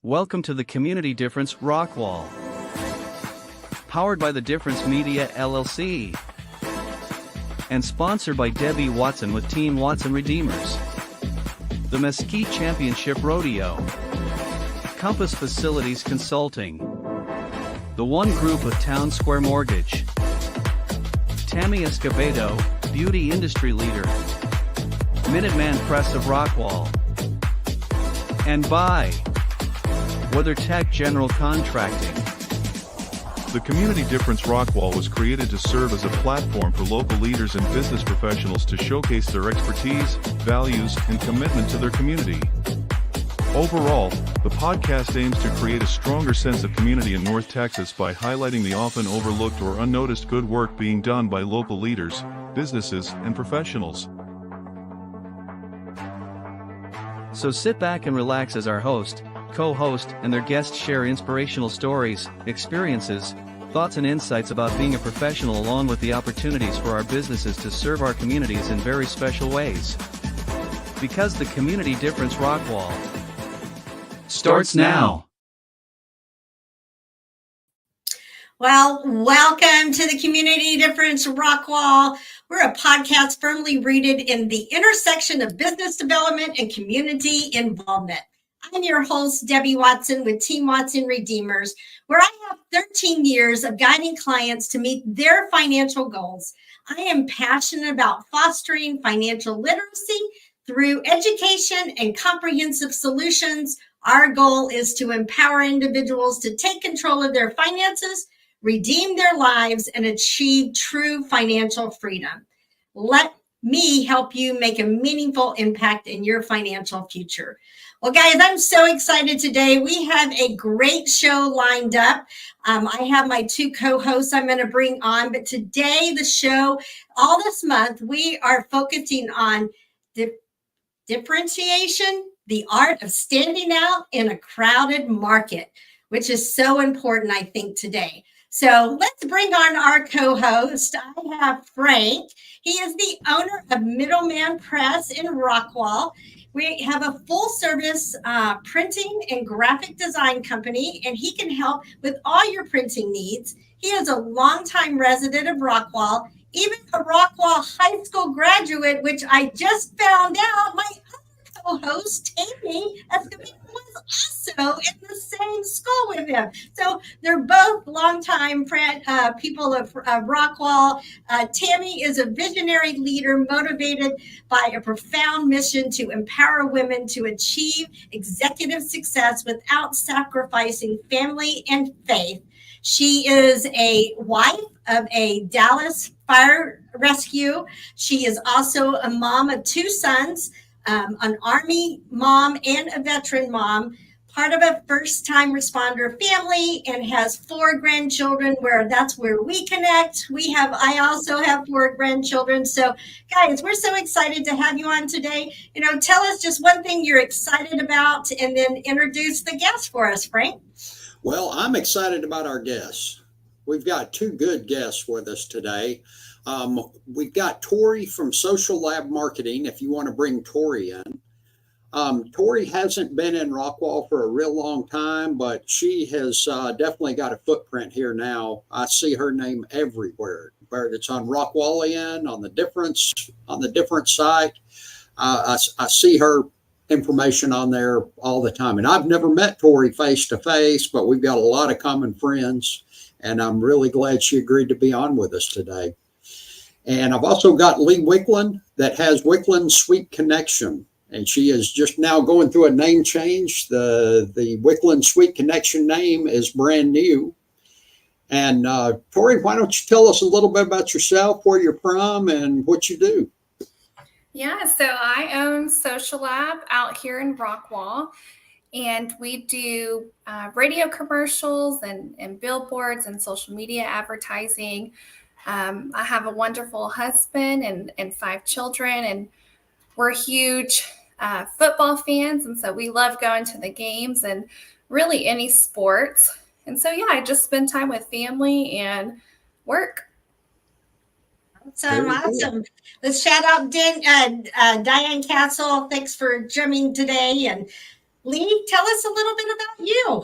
Welcome to the Community Difference Rockwall. Powered by the Difference Media LLC. And sponsored by Debbie Watson with Team Watson Redeemers. The Mesquite Championship Rodeo. Compass Facilities Consulting. The One Group of Town Square Mortgage. Tammy Escobedo, Beauty Industry Leader. Minuteman Press of Rockwall. And by WeatherTech General Contracting. The Community Difference Rockwall was created to serve as a platform for local leaders and business professionals to showcase their expertise, values, and commitment to their community. Overall, the podcast aims to create a stronger sense of community in North Texas by highlighting the often overlooked or unnoticed good work being done by local leaders, businesses, and professionals. So sit back and relax as our host, co-host, and their guests share inspirational stories, experiences, thoughts and insights about being a professional, along with the opportunities for our businesses to serve our communities in very special ways. Because the Community Difference Rockwall starts now. Well, welcome to the Community Difference Rockwall. We're a podcast firmly rooted in the intersection of business development and community involvement. I'm your host, Debbie Watson with Team Watson Redeemers, where I have 13 years of guiding clients to meet their financial goals. I am passionate about fostering financial literacy through education and comprehensive solutions. Our goal is to empower individuals to take control of their finances, redeem their lives, and achieve true financial freedom. Let me help you make a meaningful impact in your financial future. Well, guys, I'm so excited today. We have a great show lined up. I have my two co-hosts I'm going to bring on, but today the show, all this month, we are focusing on differentiation, the art of standing out in a crowded market, which is so important, I think, today. So let's bring on our co-host. I have Frank. He is the owner of Middleman Press in Rockwall. We have a full-service printing and graphic design company, and he can help with all your printing needs. He is a longtime resident of Rockwall, even a Rockwall High School graduate, which I just found out my other co-host, Tammy Escobedo, was also in the same school with him. So they're both longtime people of Rockwall. Tammy is a visionary leader motivated by a profound mission to empower women to achieve executive success without sacrificing family and faith. She is a wife of a Dallas fire rescue. She is also a mom of two sons, an Army mom and a veteran mom, part of a first-time responder family, and has 4 grandchildren, that's where we connect. I also have 4 grandchildren. So guys, we're so excited to have you on today. Tell us just one thing you're excited about and then introduce the guest for us, Frank. Well, I'm excited about our guests. We've got 2 good guests with us today. We've got Tori from Social Lab Marketing, if you want to bring Tori in. Tori hasn't been in Rockwall for a real long time, but she has definitely got a footprint here now. I see her name everywhere, whether it's on Rockwallian, on the Difference site. I see her information on there all the time. And I've never met Tori face to face, but we've got a lot of common friends, and I'm really glad she agreed to be on with us today. And I've also got Lee Wickland that has Wickland Sweet Connection. And she is just now going through a name change. The Wickland Sweet Connection name is brand new. And Tori, why don't you tell us a little bit about yourself, where you're from, and what you do? Yeah, so I own Social Lab out here in Rockwall. And we do radio commercials and billboards and social media advertising. I have a wonderful husband and 5 children, and we're huge football fans. And so we love going to the games and really any sports. And so, yeah, I just spend time with family and work. Awesome. Let's shout out Diane Castle. Thanks for joining today. And Lee, tell us a little bit about you.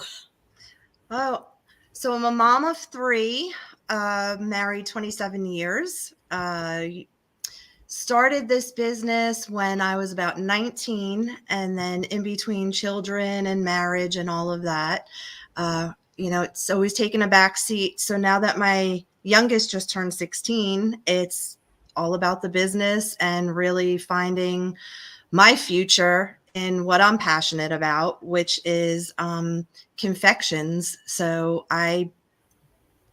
Oh, so I'm a mom of 3, married 27 years. Started this business when I was about 19, and then in between children and marriage and all of that, it's always taken a back seat. So now that my youngest just turned 16, it's all about the business and really finding my future in what I'm passionate about, which is confections. So I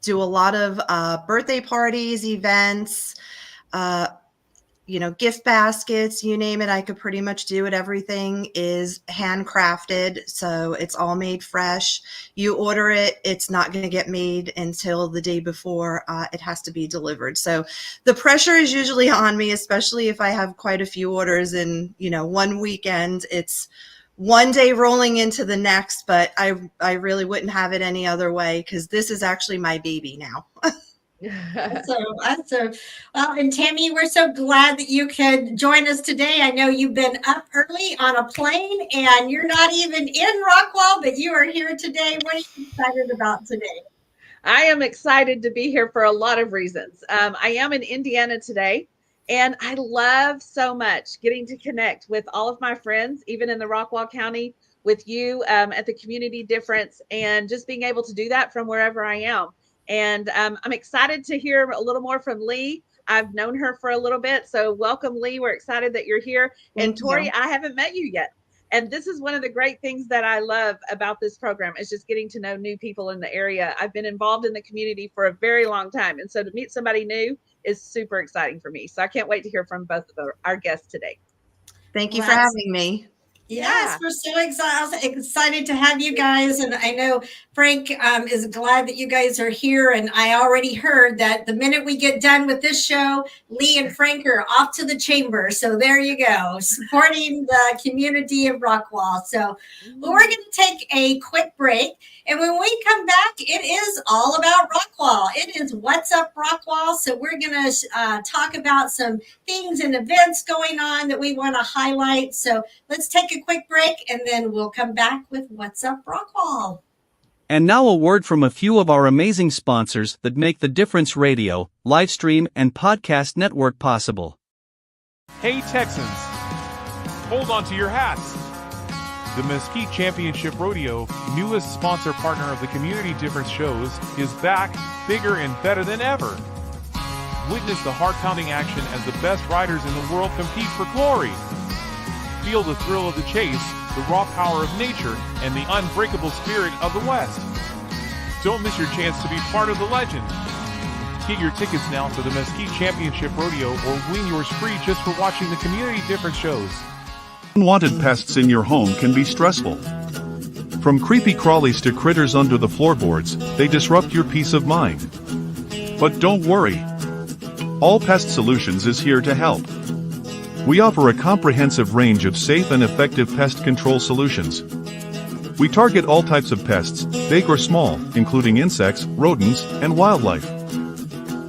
do a lot of birthday parties, events, gift baskets, you name it. I could pretty much do it. Everything is handcrafted. So it's all made fresh. You order it, it's not going to get made until the day before it has to be delivered. So the pressure is usually on me, especially if I have quite a few orders in, one weekend. It's one day rolling into the next, but I really wouldn't have it any other way, because this is actually my baby now. Awesome. Well, and Tammy, we're so glad that you could join us today. I know you've been up early on a plane and you're not even in Rockwall, but you are here today. What are you excited about today? I am excited to be here for a lot of reasons. I am in Indiana today, and I love so much getting to connect with all of my friends, even in the Rockwall County, with you at the Community Difference, and just being able to do that from wherever I am. And I'm excited to hear a little more from Lee. I've known her for a little bit. So welcome, Lee. We're excited that you're here. And Tori, I haven't met you yet. And this is one of the great things that I love about this program, is just getting to know new people in the area. I've been involved in the community for a very long time. And so to meet somebody new is super exciting for me. So I can't wait to hear from both of our guests today. Thank you for having me. Yes, we're so excited to have you guys. And I know Frank is glad that you guys are here. And I already heard that the minute we get done with this show, Lee and Frank are off to the chamber. So there you go, supporting the community of Rockwall. So we're going to take a quick break. And when we come back, it is all about Rockwall. It is What's Up Rockwall. So we're going to talk about some things and events going on that we want to highlight. So let's take a quick break, and then we'll come back with What's Up Rockwall. And now a word from a few of our amazing sponsors that make the Difference Radio, live stream, and podcast network possible. Hey Texans, hold on to your hats. The Mesquite Championship Rodeo, newest sponsor partner of the Community Difference shows, is back, bigger and better than ever. Witness the heart-pounding action as the best riders in the world compete for glory. Feel the thrill of the chase, the raw power of nature, and the unbreakable spirit of the West. Don't miss your chance to be part of the legend. Get your tickets now for the Mesquite Championship Rodeo, or win yours free just for watching the Community Difference shows. Unwanted pests in your home can be stressful. From creepy crawlies to critters under the floorboards, they disrupt your peace of mind. But don't worry. All Pest Solutions is here to help. We offer a comprehensive range of safe and effective pest control solutions. We target all types of pests, big or small, including insects, rodents, and wildlife.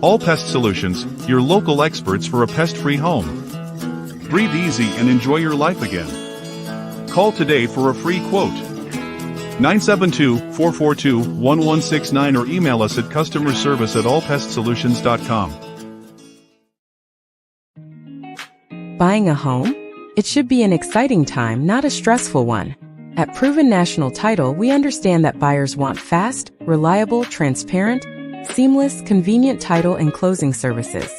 All Pest Solutions, your local experts for a pest-free home. Breathe easy and enjoy your life again. Call today for a free quote. 972-442-1169 or email us at customerservice@allpestsolutions.com. Buying a home? It should be an exciting time, not a stressful one. At Proven National Title, we understand that buyers want fast, reliable, transparent, seamless, convenient title and closing services.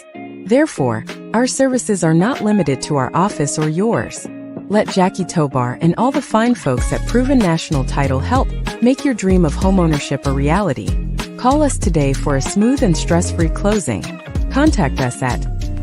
Therefore, our services are not limited to our office or yours. Let Jackie Tobar and all the fine folks at Proven National Title help make your dream of homeownership a reality. Call us today for a smooth and stress-free closing. Contact us at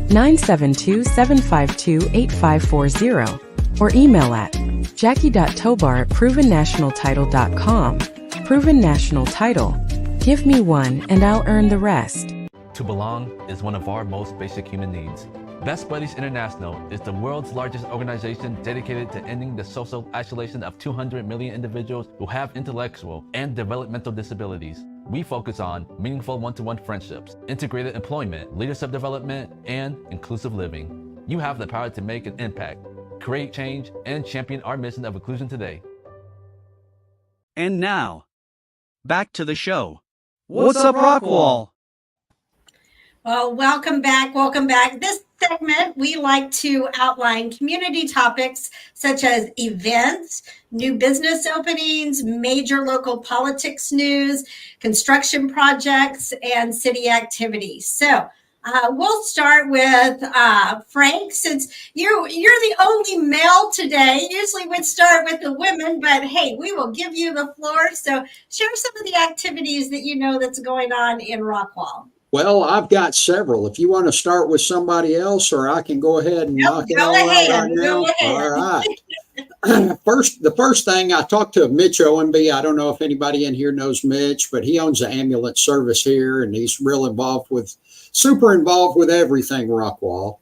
972-752-8540 or email at jackie.tobar@provennationaltitle.com. Proven National Title. Give me one and I'll earn the rest. To belong is one of our most basic human needs. Best Buddies International is the world's largest organization dedicated to ending the social isolation of 200 million individuals who have intellectual and developmental disabilities. We focus on meaningful one-to-one friendships, integrated employment, leadership development, and inclusive living. You have the power to make an impact, create change, and champion our mission of inclusion today. And now, back to the show. What's up, Rockwall? Well, welcome back. Welcome back. This segment, we like to outline community topics such as events, new business openings, major local politics news, construction projects, and city activities. So we'll start with Frank, since you're the only male today. Usually we'd start with the women, but hey, we will give you the floor. So share some of the activities that you know that's going on in Rockwall. Well, I've got several. If you want to start with somebody else, or I can go ahead and knock it all out right now. All right. The first thing, I talked to Mitch Owenby. I don't know if anybody in here knows Mitch, but he owns an ambulance service here, and he's super involved with everything Rockwall.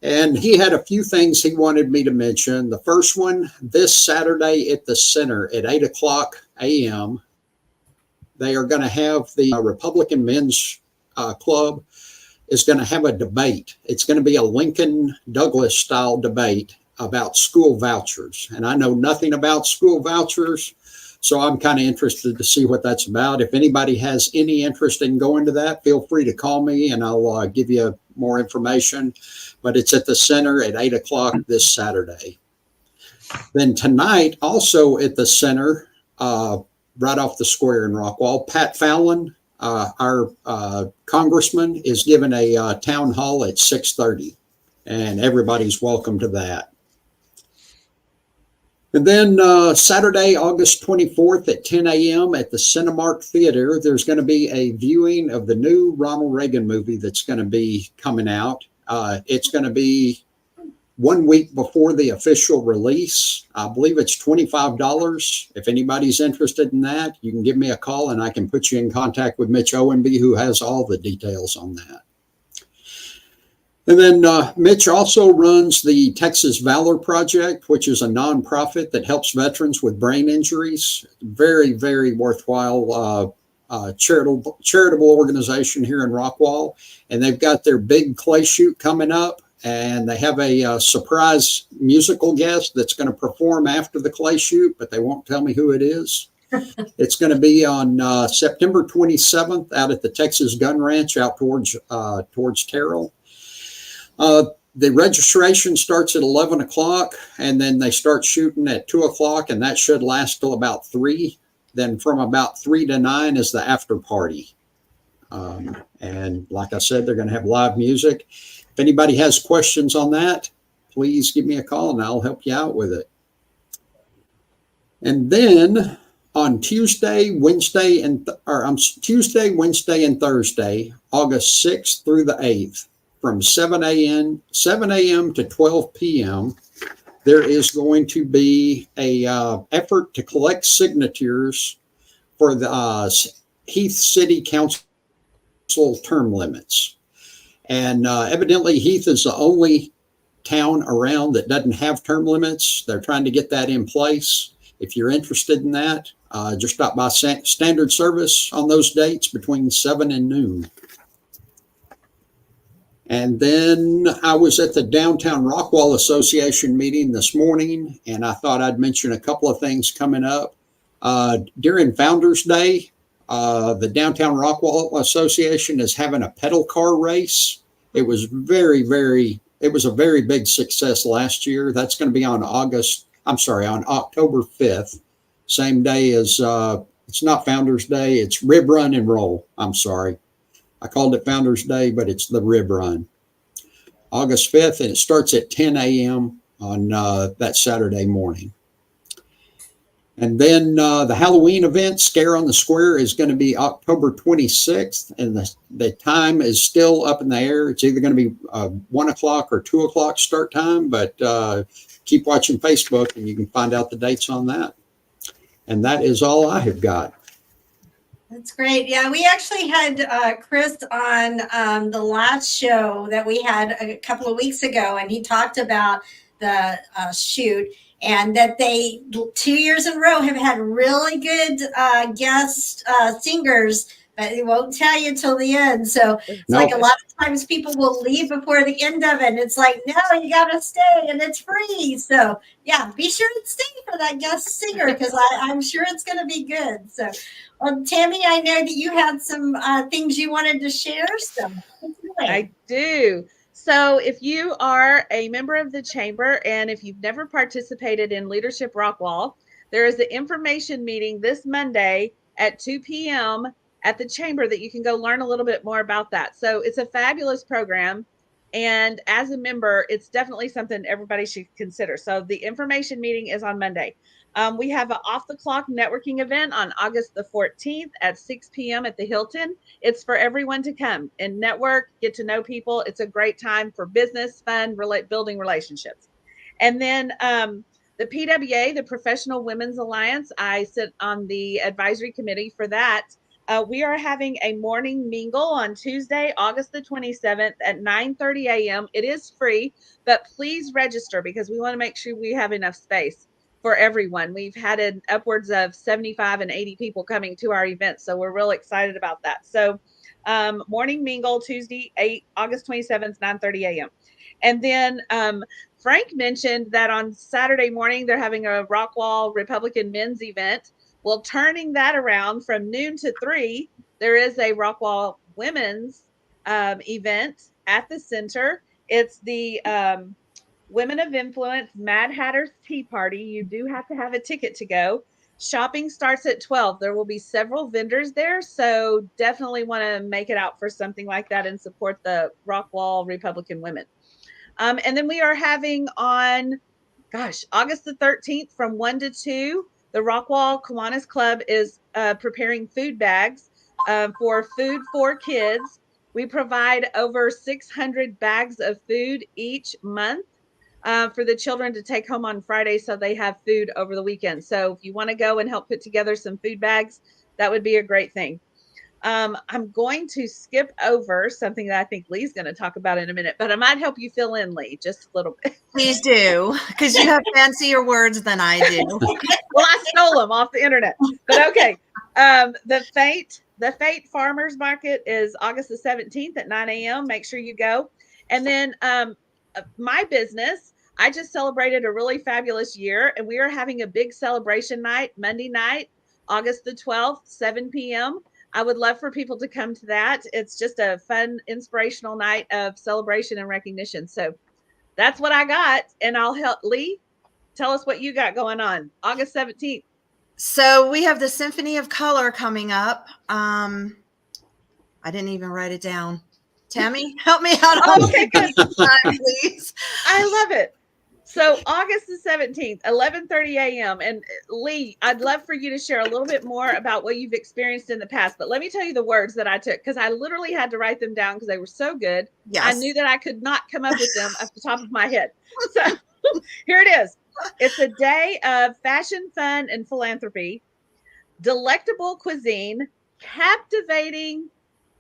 And he had a few things he wanted me to mention. The first one, this Saturday at the center at 8:00 a.m., they are going to have the Republican Men's Club is going to have a debate. It's going to be a Lincoln Douglas style debate about school vouchers. And I know nothing about school vouchers, so I'm kind of interested to see what that's about. If anybody has any interest in going to that, feel free to call me and I'll give you more information. But it's at the center at 8:00 this Saturday. Then tonight, also at the center, right off the square in Rockwall, Pat Fallon, our congressman, is giving a town hall at 6:30, and everybody's welcome to that. And then Saturday, August 24th at 10 a.m. at the Cinemark Theater, there's going to be a viewing of the new Ronald Reagan movie that's going to be coming out. It's going to be 1 week before the official release. I believe it's $25. If anybody's interested in that, you can give me a call and I can put you in contact with Mitch Owenby, who has all the details on that. And then Mitch also runs the Texas Valor Project, which is a nonprofit that helps veterans with brain injuries. Very, very worthwhile charitable organization here in Rockwall. And they've got their big clay shoot coming up. And they have a surprise musical guest that's going to perform after the clay shoot, but they won't tell me who it is. It's going to be on September 27th out at the Texas Gun Ranch out towards Terrell. The registration starts at 11 o'clock, and then they start shooting at 2 o'clock, and that should last till about 3. Then from about 3 to 9 is the after party. And like I said, they're going to have live music. If anybody has questions on that, please give me a call and I'll help you out with it. And then on Tuesday, Wednesday, and Thursday, August 6th through the 8th, from 7 a.m. to 12 p.m., there is going to be a effort to collect signatures for the Heath City Council term limits. And evidently, Heath is the only town around that doesn't have term limits. They're trying to get that in place. If you're interested in that, just stop by standard service on those dates between 7 and noon. And then I was at the Downtown Rockwall Association meeting this morning, and I thought I'd mention a couple of things coming up. During Founders Day, the Downtown Rockwall Association is having a pedal car race. It was a very big success last year. That's going to be on October 5th, same day as, it's not Founders Day, it's Rib Run and Roll. I'm sorry. I called it Founders Day, but it's the Rib Run. August 5th, and it starts at 10 a.m. on that Saturday morning. And then the Halloween event, Scare on the Square, is going to be October 26th, and the time is still up in the air. It's either going to be 1 o'clock or 2 o'clock start time, but keep watching Facebook and you can find out the dates on that. And that is all I have got. That's great. Yeah, we actually had Chris on the last show that we had a couple of weeks ago, and he talked about the shoot, and that they 2 years in a row have had really good guest singers but it won't tell you till the end. So it's like a lot of times people will leave before the end of it. And it's like, no, you got to stay and it's free. So yeah, be sure to stay for that guest singer because I'm sure it's going to be good. So, well, Tammy, I know that you had some things you wanted to share. So I do. So if you are a member of the chamber and if you've never participated in Leadership Rockwall, there is an information meeting this Monday at 2 p.m. at the chamber that you can go learn a little bit more about that. So it's a fabulous program. And as a member, it's definitely something everybody should consider. So the information meeting is on Monday. We have an off the clock networking event on August the 14th at 6 p.m. at the Hilton. It's for everyone to come and network, get to know people. It's a great time for business, fun, building relationships. And then the PWA, the Professional Women's Alliance, I sit on the advisory committee for that. We are having a morning mingle on Tuesday, August the 27th at 9:30 a.m. It is free, but please register because we want to make sure we have enough space for everyone. We've had upwards of 75 and 80 people coming to our event, so we're real excited about that. So morning mingle Tuesday, August 27th, 9:30 a.m. And then Frank mentioned that on Saturday morning, they're having a Rockwall Republican men's event. Well, turning that around from noon to 3, there is a Rockwall women's event at the center. It's the Women of Influence Mad Hatter's Tea Party. You do have to have a ticket to go. Shopping starts at 12. There will be several vendors there, so definitely want to make it out for something like that and support the Rockwall Republican women. And then we are having on, August the 13th from 1 to 2, the Rockwall Kiwanis Club is preparing food bags for Food for Kids. We provide over 600 bags of food each month for the children to take home on Friday so they have food over the weekend. So if you want to go and help put together some food bags, that would be a great thing. I'm going to skip over something that I think Lee's going to talk about in a minute, but I might help you fill in, Lee, just a little bit. Please do, because you have fancier words than I do. Well, I stole them off the internet, but okay. The Fate Farmers Market is August the 17th at 9 a.m. Make sure you go. And then my business, I just celebrated a really fabulous year, and we are having a big celebration night, Monday night, August the 12th, 7 p.m. I would love for people to come to that. It's just a fun, inspirational night of celebration and recognition. So that's what I got. And I'll help Lee. Tell us what you got going on August 17th. So we have the Symphony of Color coming up. I didn't even write it down. Tammy, help me out. Okay, good. Time, please. I love it. So August the 17th, 11:30 a.m. And Lee, I'd love for you to share a little bit more about what you've experienced in the past. But let me tell you the words that I took because I literally had to write them down because they were so good. Yes. I knew that I could not come up with them off the top of my head. So here it is. It's a day of fashion, fun, and philanthropy, delectable cuisine, captivating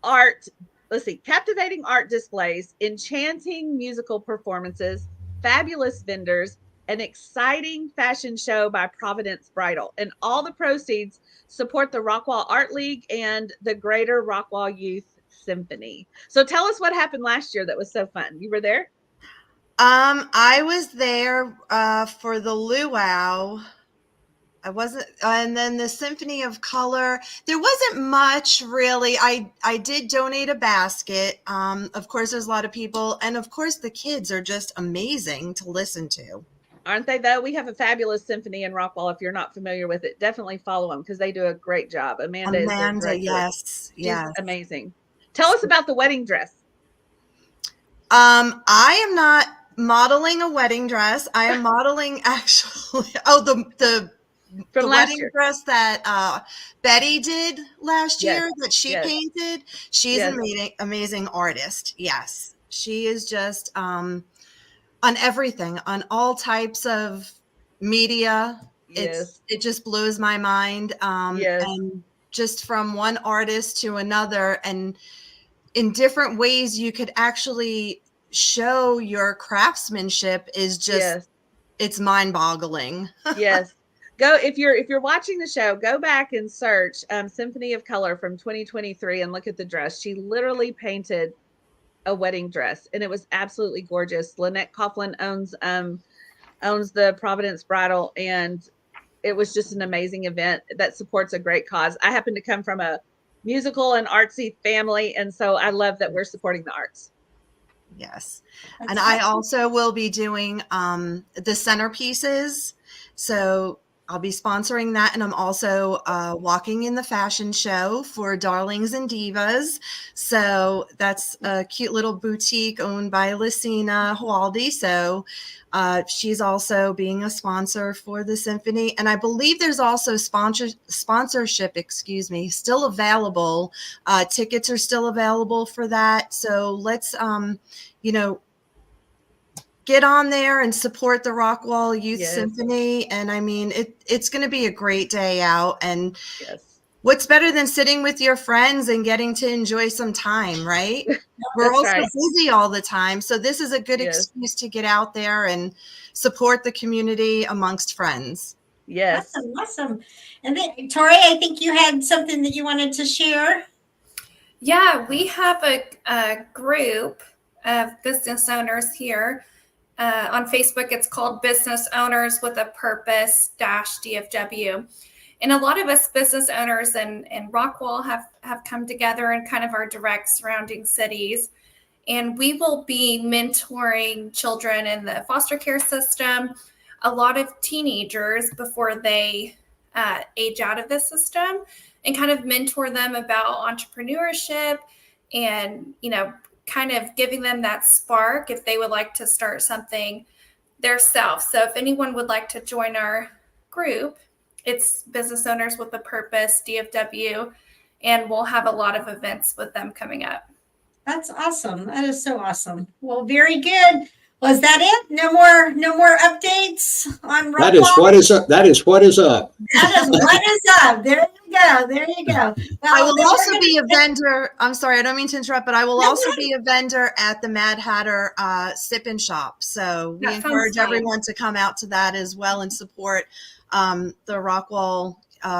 art. Let's see, captivating art displays, enchanting musical performances, fabulous vendors, an exciting fashion show by Providence Bridal. And all the proceeds support the Rockwall Art League and the Greater Rockwall Youth Symphony. So tell us what happened last year that was so fun. You were there? I was there for the luau. I wasn't, and then the Symphony of Color. There wasn't much really. I did donate a basket. Of course, there's a lot of people, and of course, the kids are just amazing to listen to. Aren't they though? We have a fabulous symphony in Rockwall. If you're not familiar with it, definitely follow them because they do a great job. Amanda is their director. Yes, yes, amazing. Tell us about the wedding dress. I am not modeling a wedding dress. I am modeling actually. Oh, the wedding dress that Betty did last year that she painted. She's an amazing artist. Yes. She is just on everything, on all types of media. It just blows my mind. And just from one artist to another, and in different ways you could actually show your craftsmanship is just it's mind-boggling. Yes. Go if you're watching the show, go back and search Symphony of Color from 2023 and look at the dress. She literally painted a wedding dress, and it was absolutely gorgeous. Lynette Coughlin owns the Providence Bridal, and it was just an amazing event that supports a great cause. I happen to come from a musical and artsy family, and so I love that we're supporting the arts. Yes. And I also will be doing the centerpieces. So I'll be sponsoring that. And I'm also walking in the fashion show for Darlings and Divas. So that's a cute little boutique owned by Lucina Hualdi. So she's also being a sponsor for the symphony. And I believe there's also sponsorship, still available. Tickets are still available for that. So let's, get on there and support the Rockwall Youth Symphony. And I mean, it's going to be a great day out. And what's better than sitting with your friends and getting to enjoy some time, right? We're also busy all the time. So this is a good excuse to get out there and support the community amongst friends. Yes. Awesome. And then, Tori, I think you had something that you wanted to share. Yeah, we have a group of business owners here. On Facebook, it's called Business Owners with a Purpose DFW. And a lot of us business owners in Rockwall have come together in kind of our direct surrounding cities. And we will be mentoring children in the foster care system, a lot of teenagers before they age out of the system, and kind of mentor them about entrepreneurship and, kind of giving them that spark if they would like to start something themselves. So if anyone would like to join our group, it's Business Owners with a Purpose, DFW, and we'll have a lot of events with them coming up. That's awesome. That is so awesome. Well, very good. Was that it? No more updates on Rockwall? That is what is up. That is what is up. That is what is up. There you go. Well, I will also be a vendor. I'm sorry, I don't mean to interrupt, but I will also be a vendor at the Mad Hatter Sip and Shop. So we encourage everyone to come out to that as well and support the Rockwall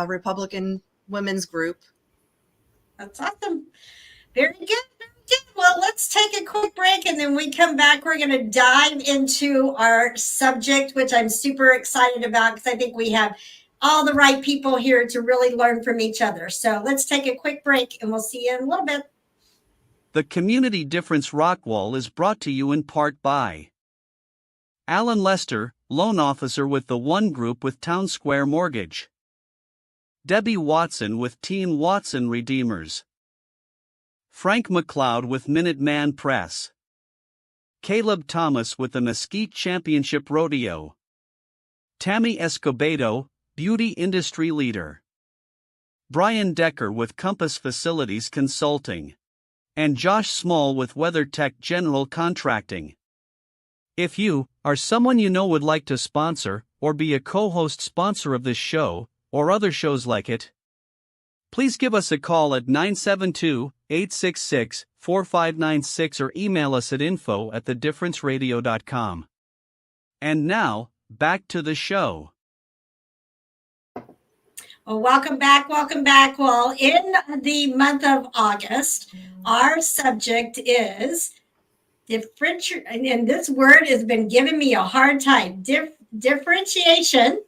Republican Women's Group. That's awesome. Very good. Well, let's take a quick break, and then we come back. We're going to dive into our subject, which I'm super excited about because I think we have all the right people here to really learn from each other. So let's take a quick break, and we'll see you in a little bit. The Community Difference Rockwall is brought to you in part by Alan Lester, loan officer with the One Group with Town Square Mortgage, Debbie Watson with Team Watson Redeemers, Frank McLeod with Minuteman Press, Caleb Thomas with the Mesquite Championship Rodeo, Tammy Escobedo, Beauty Industry Leader, Brian Decker with Compass Facilities Consulting, and Josh Small with WeatherTech General Contracting. If you, or someone you know would like to sponsor, or be a co-host sponsor of this show, or other shows like it, please give us a call at 972-866-4596 or email us at info@thedifferenceradio.com. And now, back to the show. Well, welcome back. Well, in the month of August, our subject is differentiation, and this word has been giving me a hard time. Differentiation,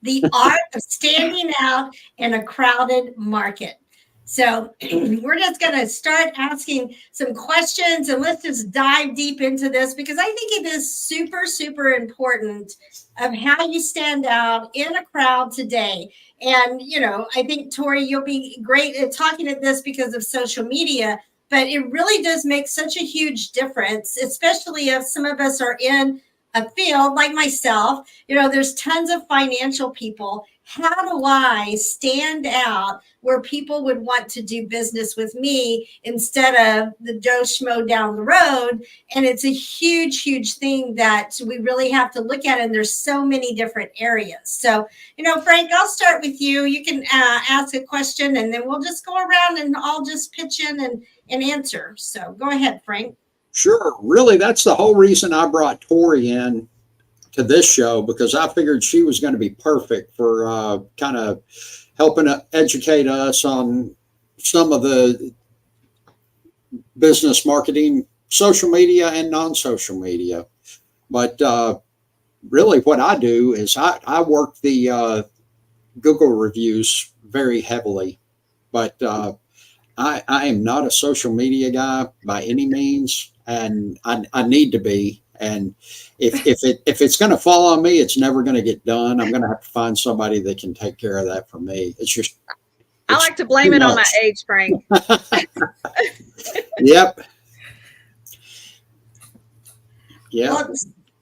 the art of standing out in a crowded market. So we're just going to start asking some questions, and let's just dive deep into this because I think it is super, super important of how you stand out in a crowd today. And, I think, Tori, you'll be great at talking at this because of social media, but it really does make such a huge difference, especially if some of us are in a field like myself. There's tons of financial people. How do I stand out where people would want to do business with me instead of the Joe Schmo down the road? And it's a huge, huge thing that we really have to look at. And there's so many different areas. So, Frank, I'll start with you. You can ask a question and then we'll just go around and I'll just pitch in and answer. So go ahead, Frank. Sure. Really, that's the whole reason I brought Tori in to this show because I figured she was going to be perfect for kind of helping educate us on some of the business marketing, social media and non-social media. But really what I do is I work the Google reviews very heavily, but I am not a social media guy by any means, and I need to be. And if it's going to fall on me, it's never going to get done. I'm going to have to find somebody that can take care of that for me. I like to blame it on my age, Frank. Yep. Yeah. Well,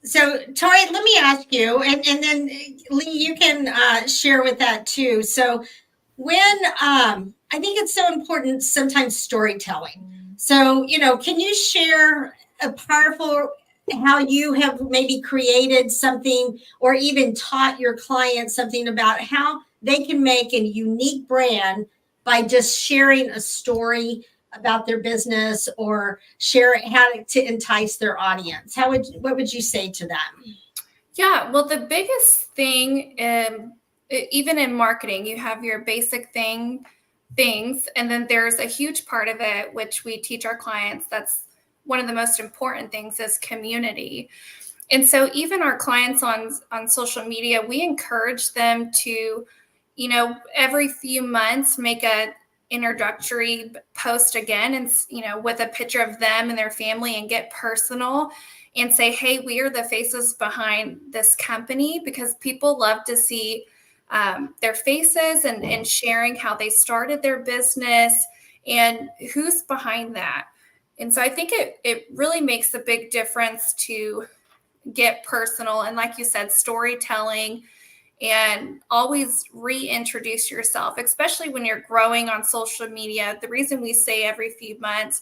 so Tori, let me ask you, and then Lee, you can share with that too. So when I think it's so important sometimes storytelling. So, you know, can you share a powerful how you have maybe created something or even taught your clients something about how they can make a unique brand by just sharing a story about their business or share how to entice their audience? What would you say to them? Yeah, well, the biggest thing, even in marketing, you have your basic things, and then there's a huge part of it, which we teach our clients. That's one of the most important things is community. And so even our clients on social media, we encourage them to, you know, every few months make a introductory post again and, you know, with a picture of them and their family and get personal and say, hey, we are the faces behind this company, because people love to see their faces and sharing how they started their business and who's behind that. And so I think it really makes a big difference to get personal. And like you said, storytelling, and always reintroduce yourself, especially when you're growing on social media. The reason we say every few months,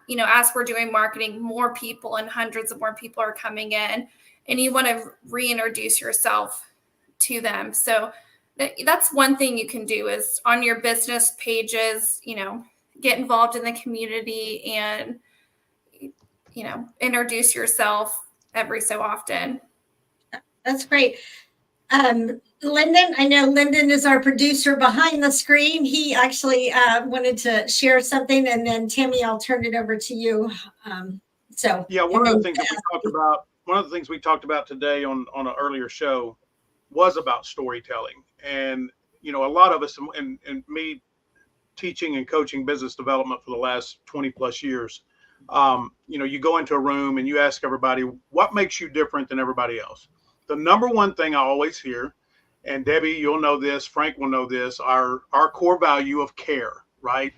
you know, as we're doing marketing, more people and hundreds of more people are coming in, and you want to reintroduce yourself to them. So that's one thing you can do is on your business pages, you know, get involved in the community and, you know, introduce yourself every so often. That's great. Lyndon, I know Lyndon is our producer behind the screen. He actually wanted to share something, and then Tammy, I'll turn it over to you. Yeah, one of the things we talked about today on an earlier show was about storytelling. And, you know, a lot of us, and me teaching and coaching business development for the last 20 plus years, you know, you go into a room and you ask everybody, what makes you different than everybody else? The number one thing I always hear, and Debbie, you'll know this, Frank will know this, our core value of care, right?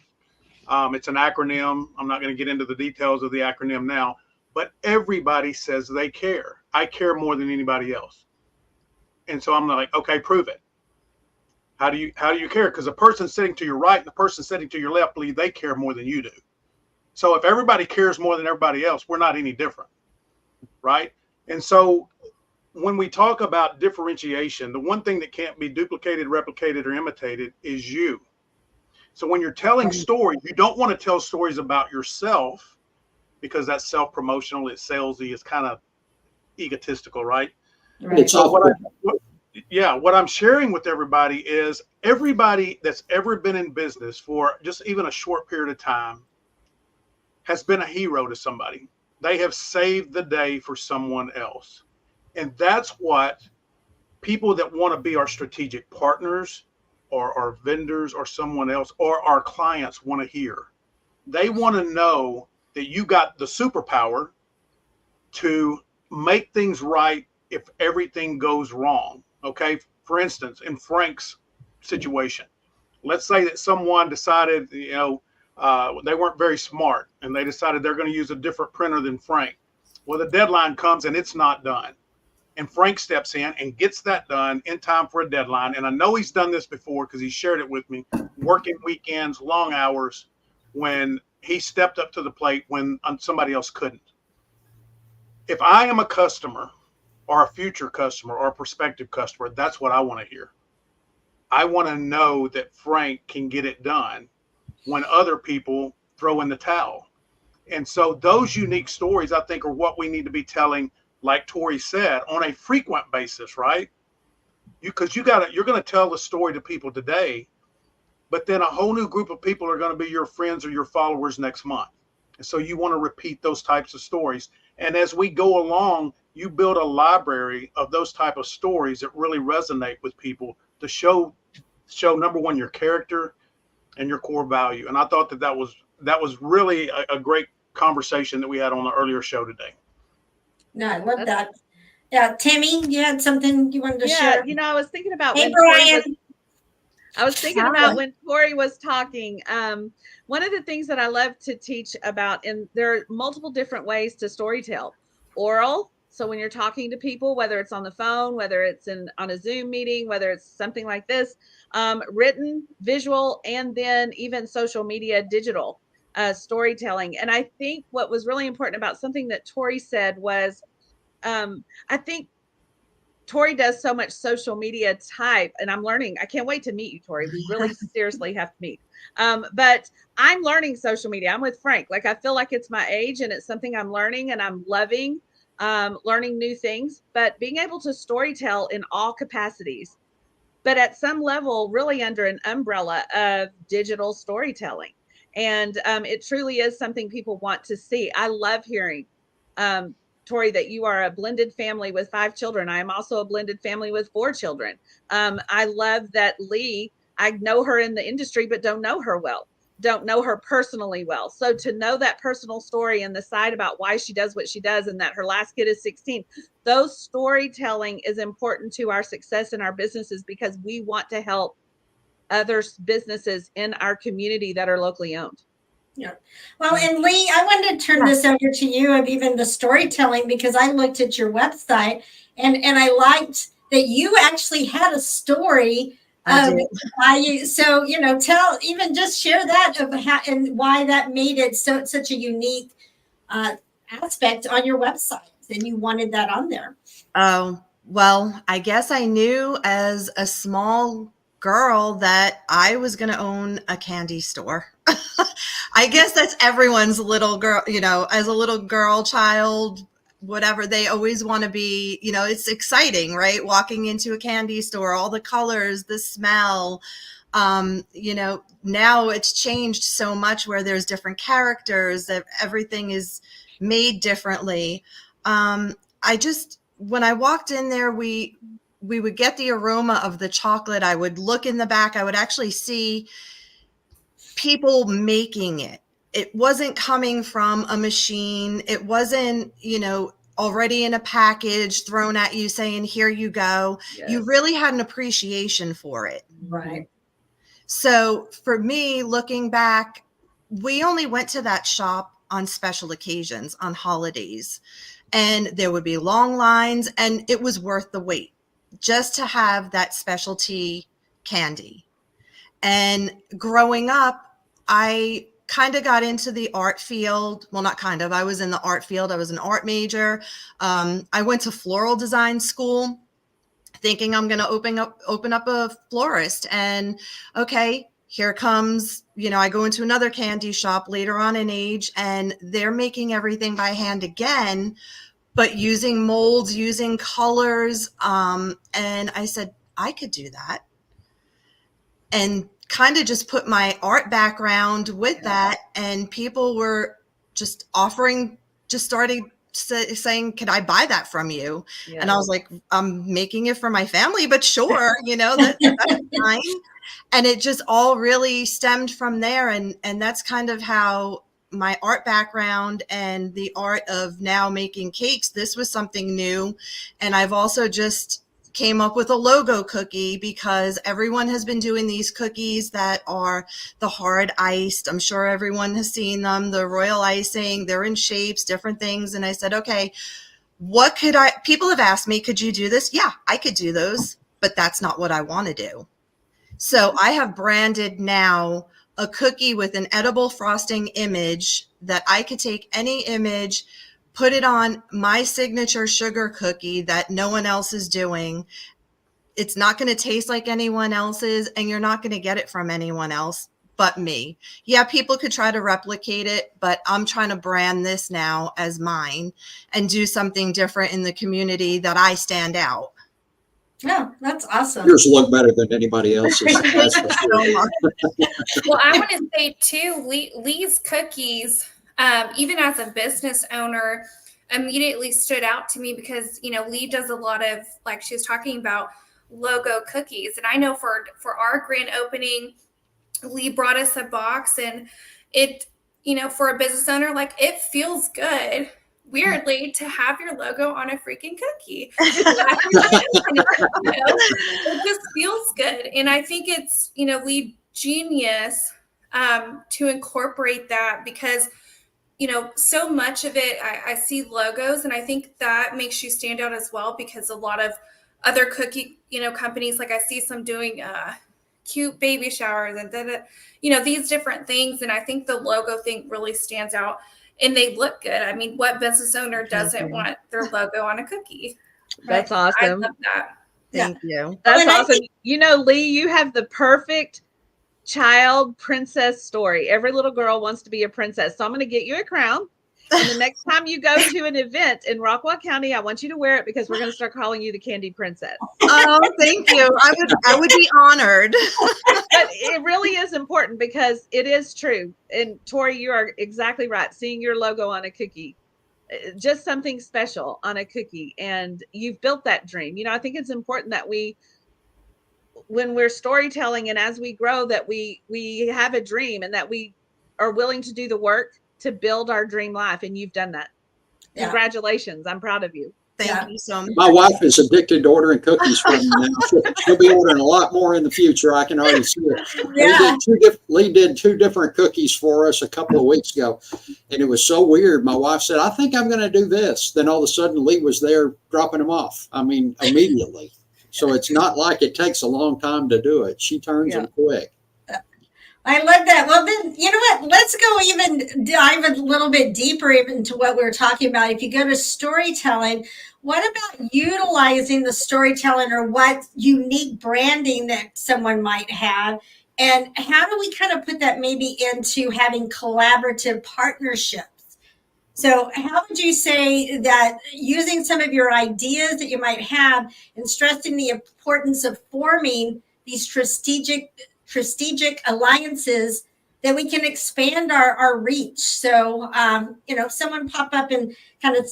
It's an acronym. I'm not going to get into the details of the acronym now, but everybody says they care. I care more than anybody else. And so I'm like, okay, prove it. How do you care? Because the person sitting to your right and the person sitting to your left believe they care more than you do. So if everybody cares more than everybody else, we're not any different, right? And so when we talk about differentiation, the one thing that can't be duplicated, replicated, or imitated is you. So when you're telling stories, you don't want to tell stories about yourself because that's self-promotional, it's salesy, it's kind of egotistical, right? So what I'm sharing with everybody is everybody that's ever been in business for just even a short period of time has been a hero to somebody. They have saved the day for someone else. And that's what people that want to be our strategic partners or our vendors or someone else or our clients want to hear. They want to know that you got the superpower to make things right if everything goes wrong. Okay. For instance, in Frank's situation, let's say that someone decided, you know, they weren't very smart and they decided they're going to use a different printer than Frank. Well, the deadline comes and it's not done. And Frank steps in and gets that done in time for a deadline. And I know he's done this before because he shared it with me, working weekends, long hours, when he stepped up to the plate when somebody else couldn't. If I am a customer or a future customer or a prospective customer, that's what I want to hear. I want to know that Frank can get it done when other people throw in the towel. And so those unique stories, I think, are what we need to be telling like Tori said, on a frequent basis, right? You're going to tell the story to people today, but then a whole new group of people are going to be your friends or your followers next month. And so you want to repeat those types of stories. And as we go along, you build a library of those type of stories that really resonate with people to show number one, your character and your core value. And I thought that was really a great conversation that we had on the earlier show today. No, I love that. Yeah, Tammy, you had something you wanted to share? You know, I was thinking about hey, Brian. When Tori was talking. One of the things that I love to teach about, and there are multiple different ways to storytell. Oral, so when you're talking to people, whether it's on the phone, whether it's on a Zoom meeting, whether it's something like this, written, visual, and then even social media, digital storytelling. And I think what was really important about something that Tori said was, I think Tori does so much social media type, and I'm learning. I can't wait to meet you, Tori. We really seriously have to meet. But I'm learning social media. I'm with Frank. Like, I feel like it's my age and it's something I'm learning and I'm loving, learning new things, but being able to storytell in all capacities, but at some level, really under an umbrella of digital storytelling. And it truly is something people want to see. I love hearing, Tori, that you are a blended family with 5 children. I am also a blended family with 4 children. I love that Lee, I know her in the industry, but don't know her personally well. So to know that personal story and the side about why she does what she does and that her last kid is 16, those storytelling is important to our success in our businesses, because we want to help other businesses in our community that are locally owned. Yeah. Well, and Lee, I wanted to turn this over to you of even the storytelling, because I looked at your website and I liked that you actually had a story of why you, so, just share that of how and why that made it such a unique aspect on your website, and you wanted that on there. Oh, well, I guess I knew as a small girl that I was going to own a candy store. I guess that's everyone's little girl, as a little girl, child, whatever, they always want to be, it's exciting, right? Walking into a candy store, all the colors, the smell, now it's changed so much where there's different characters, that everything is made differently. When I walked in there, we would get the aroma of the chocolate. I would look in the back. I would actually see people making it. It wasn't coming from a machine. It wasn't, already in a package thrown at you saying, here you go. Yes. You really had an appreciation for it. Right. So for me, looking back, we only went to that shop on special occasions, on holidays, and there would be long lines, and it was worth the wait just to have that specialty candy. And growing up, I kind of got into the art field. Well, not kind of, I was in the art field. I was an art major. I went to floral design school thinking I'm going to open up a florist. And okay, here comes, I go into another candy shop later on in age, and they're making everything by hand again, but using molds, using colors. And I said, I could do that. And kind of just put my art background with that, and people were just started saying, could I buy that from you? Yeah. And I was like, I'm making it for my family, but sure, that's fine. And it just all really stemmed from there. And that's kind of how my art background and the art of now making cakes, this was something new. And I've also just came up with a logo cookie, because everyone has been doing these cookies that are the hard iced. I'm sure everyone has seen them, the royal icing, they're in shapes, different things. And I said, okay, people have asked me, could you do this? Yeah, I could do those, but that's not what I want to do. So I have branded now a cookie with an edible frosting image that I could take any image, put it on my signature sugar cookie that no one else is doing. It's not going to taste like anyone else's, and you're not going to get it from anyone else, but me. Yeah, people could try to replicate it, but I'm trying to brand this now as mine and do something different in the community that I stand out. Yeah, that's awesome. Yours look better than anybody else's. That's for sure. Well, I want to say too, Lee's cookies, even as a business owner, immediately stood out to me because, you know, Lee does a lot of, like she was talking about, logo cookies. And I know for our grand opening, Lee brought us a box, and it, you know, for a business owner, like, it feels good, weirdly, to have your logo on a freaking cookie. It just feels good. And I think it's, you know, Lee, genius to incorporate that, because, you know, so much of it, I see logos, and I think that makes you stand out as well, because a lot of other cookie, you know, companies, like I see some doing cute baby showers and you know, these different things. And I think the logo thing really stands out, and they look good. I mean, what business owner doesn't want their logo on a cookie? That's awesome. I love that. Thank you. That's awesome. You know, Lee, you have the perfect child princess story. Every little girl wants to be a princess. So I'm going to get you a crown. And the next time you go to an event in Rockwall County, I want you to wear it, because we're going to start calling you the Candy Princess. Oh, thank you. I would be honored. But it really is important, because it is true. And Tori, you are exactly right. Seeing your logo on a cookie, just something special on a cookie. And you've built that dream. You know, I think it's important that when we're storytelling and as we grow, that we have a dream, and that we are willing to do the work to build our dream life. And you've done that. Yeah. Congratulations. I'm proud of you. Thank you so much. My wife is addicted to ordering cookies from me now. She'll be ordering a lot more in the future. I can already see it. Yeah. Lee did 2 different cookies for us a couple of weeks ago, and it was so weird. My wife said, I think I'm going to do this. Then all of a sudden, Lee was there dropping them off. I mean, immediately. So it's not like it takes a long time to do it. She turns them quick. I love that. Well, then, you know what? Let's go even dive a little bit deeper even into what we were talking about. If you go to storytelling, what about utilizing the storytelling, or what unique branding that someone might have? And how do we kind of put that maybe into having collaborative partnerships? So how would you say that using some of your ideas that you might have and stressing the importance of forming these strategic alliances, that we can expand our reach? So, you know, someone pop up and kind of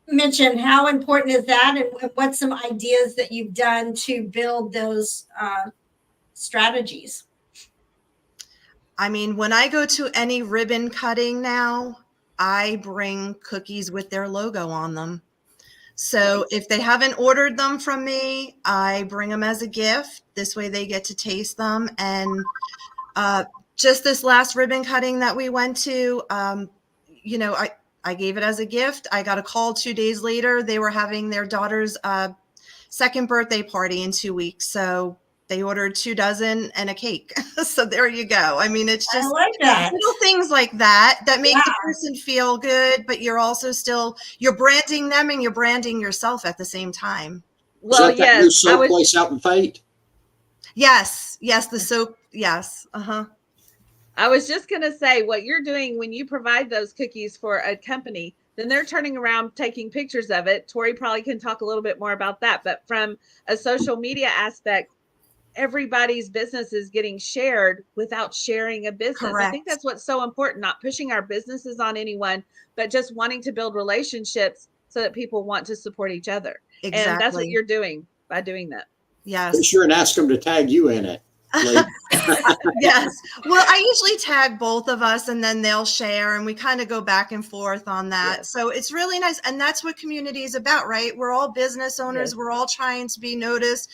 mention how important is that, and what's some ideas that you've done to build those strategies? I mean, when I go to any ribbon cutting now, I bring cookies with their logo on them. So if they haven't ordered them from me, I bring them as a gift. This way they get to taste them. And just this last ribbon cutting that we went to, you know, I gave it as a gift. I got a call 2 days later. They were having their daughter's second birthday party in 2 weeks. So they ordered 2 dozen and a cake. So there you go. I mean, it's just little things like that make the person feel good, but you're also you're branding them and you're branding yourself at the same time. Well, is that new soap place out in Fate? Yes, the soap. Yes. I was just going to say, what you're doing when you provide those cookies for a company, then they're turning around, taking pictures of it. Tori probably can talk a little bit more about that, but from a social media aspect, everybody's business is getting shared without sharing a business. Correct. I think that's what's so important, not pushing our businesses on anyone, but just wanting to build relationships so that people want to support each other. Exactly. And that's what you're doing by doing that. Yes. Be sure and ask them to tag you in it. Yes. Well, I usually tag both of us, and then they'll share, and we kind of go back and forth on that. Yes. So it's really nice. And that's what community is about, right? We're all business owners. Yes. We're all trying to be noticed.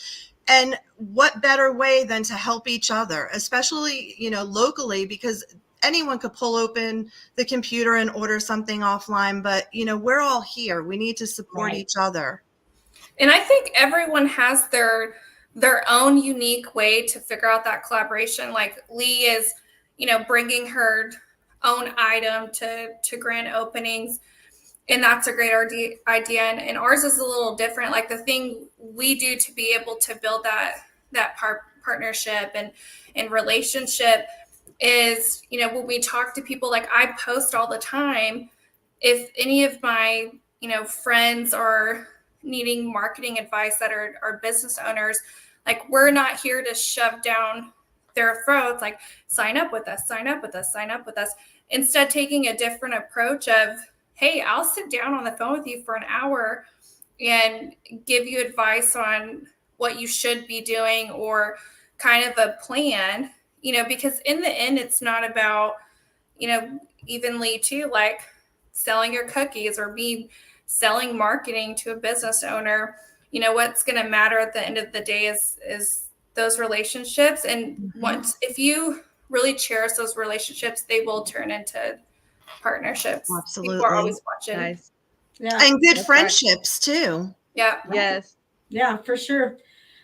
And what better way than to help each other, especially, you know, locally, because anyone could pull open the computer and order something offline. But, you know, we're all here. We need to support each other. And I think everyone has their own unique way to figure out that collaboration. Like Lee is, you know, bringing her own item to grand openings. And that's a great idea. And ours is a little different. Like the thing we do to be able to build that partnership and relationship is, you know, when we talk to people, like I post all the time, if any of my, you know, friends are needing marketing advice that are business owners, like we're not here to shove down their throats, like sign up with us, sign up with us, sign up with us. Instead, taking a different approach of, hey, I'll sit down on the phone with you for an hour and give you advice on what you should be doing or kind of a plan, you know, because in the end, it's not about, you know, evenly too, like selling your cookies or me selling marketing to a business owner. You know, what's going to matter at the end of the day is those relationships. And once, if you really cherish those relationships, they will turn into partnerships. Absolutely. People are always watching. Nice. Yeah. And good friendships too. Yeah. Yes. Yeah, for sure.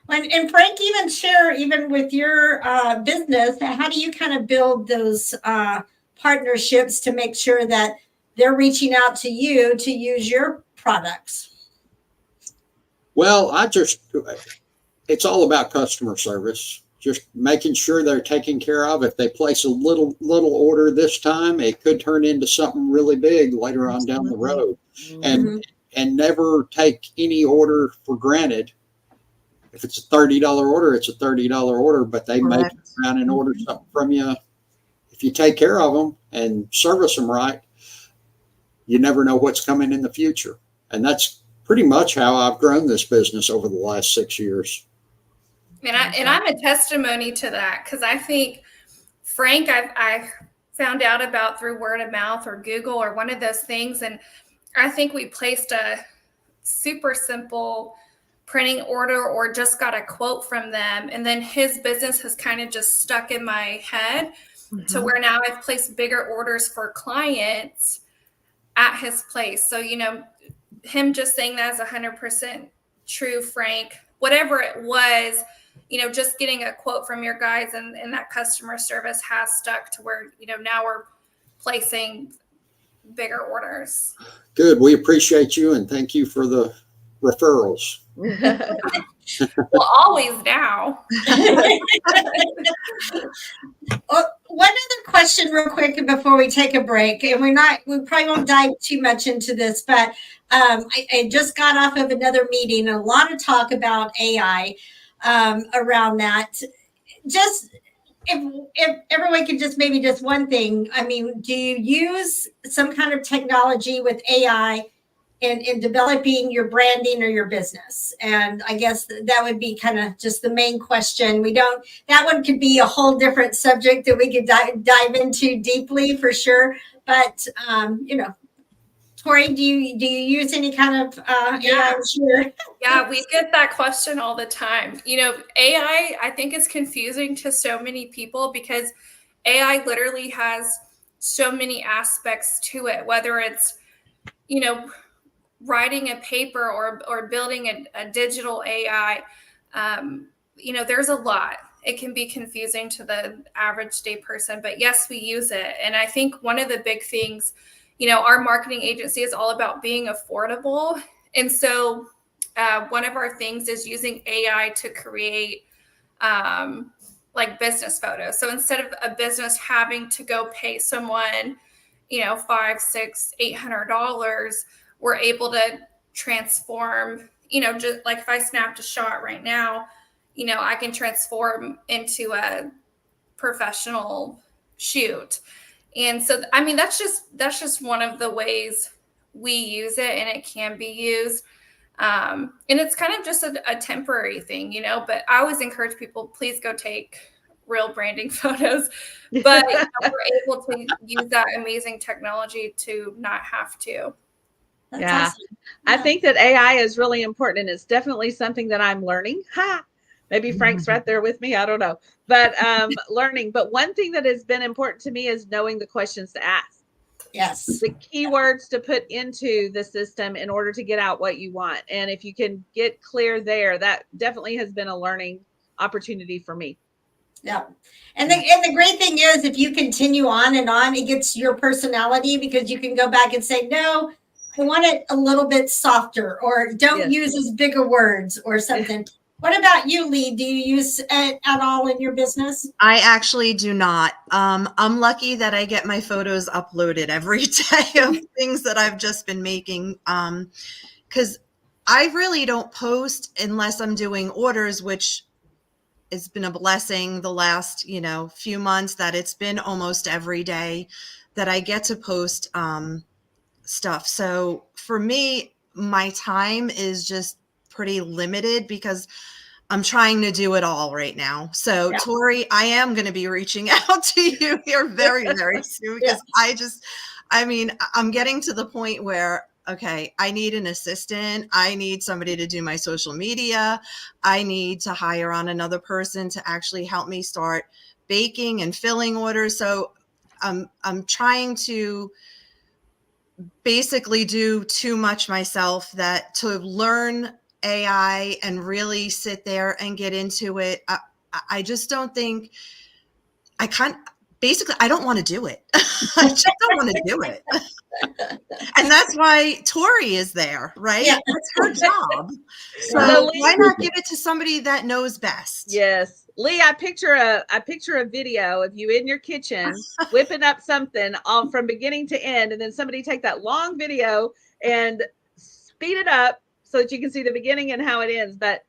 And Frank, even share, even with your business, how do you kind of build those partnerships to make sure that they're reaching out to you to use your products? Well, it's all about customer service. Just making sure they're taken care of. If they place a little order this time, it could turn into something really big later on down the road. And never take any order for granted. If it's a $30 order, it's a $30 order, but they may turn around and order something from you. If you take care of them and service them right, you never know what's coming in the future. And that's pretty much how I've grown this business over the last 6 years. And I'm a testimony to that, because I think Frank, I found out about through word of mouth or Google or one of those things. And I think we placed a super simple printing order or just got a quote from them. And then his business has kind of just stuck in my head to where now I've placed bigger orders for clients at his place. So, you know, him just saying that is 100% true, Frank. Whatever it was, you know, just getting a quote from your guys and that customer service has stuck to where, you know, now we're placing bigger orders. Good. We appreciate you and thank you for the referrals. Well, always now. One other question real quick before we take a break, and we probably won't dive too much into this, but I just got off of another meeting, a lot of talk about AI around that. Just if everyone could just maybe just one thing, I mean, do you use some kind of technology with AI in developing your branding or your business? And I guess that would be kind of just the main question. That one could be a whole different subject that we could dive into deeply for sure. But, you know, Tori, do you use any kind of AI? Sure. Yeah, we get that question all the time. You know, AI, I think, is confusing to so many people because AI literally has so many aspects to it, whether it's, you know, writing a paper or building a digital AI. You know, there's a lot. It can be confusing to the average day person, but yes, we use it. And I think one of the big things, you know, our marketing agency is all about being affordable. And so one of our things is using AI to create like business photos. So instead of a business having to go pay someone, you know, $500, $600, $800, we're able to transform, you know, just like if I snapped a shot right now, you know, I can transform into a professional shoot. And so, I mean, that's just one of the ways we use it, and it can be used. And it's kind of just a temporary thing, you know, but I always encourage people, please go take real branding photos, but you know, we're able to use that amazing technology to not have to. That's awesome. I think that AI is really important, and it's definitely something that I'm learning. Maybe Frank's right there with me. I don't know, but learning. But one thing that has been important to me is knowing the questions to ask. Yes. The keywords to put into the system in order to get out what you want. And if you can get clear there, that definitely has been a learning opportunity for me. Yeah. And the great thing is if you continue on and on, it gets your personality, because you can go back and say, no, I want it a little bit softer, or don't use as big of words or something. What about you, Lee? Do you use it at all in your business? I actually do not. I'm lucky that I get my photos uploaded every day of things that I've just been making. Because I really don't post unless I'm doing orders, which has been a blessing the last, few months, that it's been almost every day that I get to post stuff. So for me, my time is just pretty limited because I'm trying to do it all right now. So yeah. Tori, I am going to be reaching out to you here very, very soon because I'm getting to the point where, okay, I need an assistant. I need somebody to do my social media. I need to hire on another person to actually help me start baking and filling orders. So I'm trying to basically do too much myself to learn AI and really sit there and get into it. I just don't think I don't want to do it. I just don't want to do it. And that's why Tori is there, right? Yeah. That's her job. So why not give it to somebody that knows best? Yes. Lee, I picture a video of you in your kitchen whipping up something all from beginning to end, and then somebody take that long video and speed it up so that you can see the beginning and how it ends. But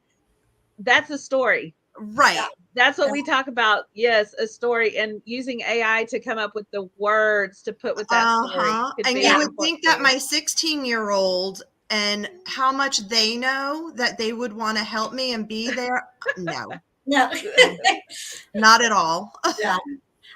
that's a story. Right. That's what we talk about. Yes, a story, and using AI to come up with the words to put with that story. And you would think that my 16-year-old and how much they know that they would want to help me and be there. No, not at all. Yeah.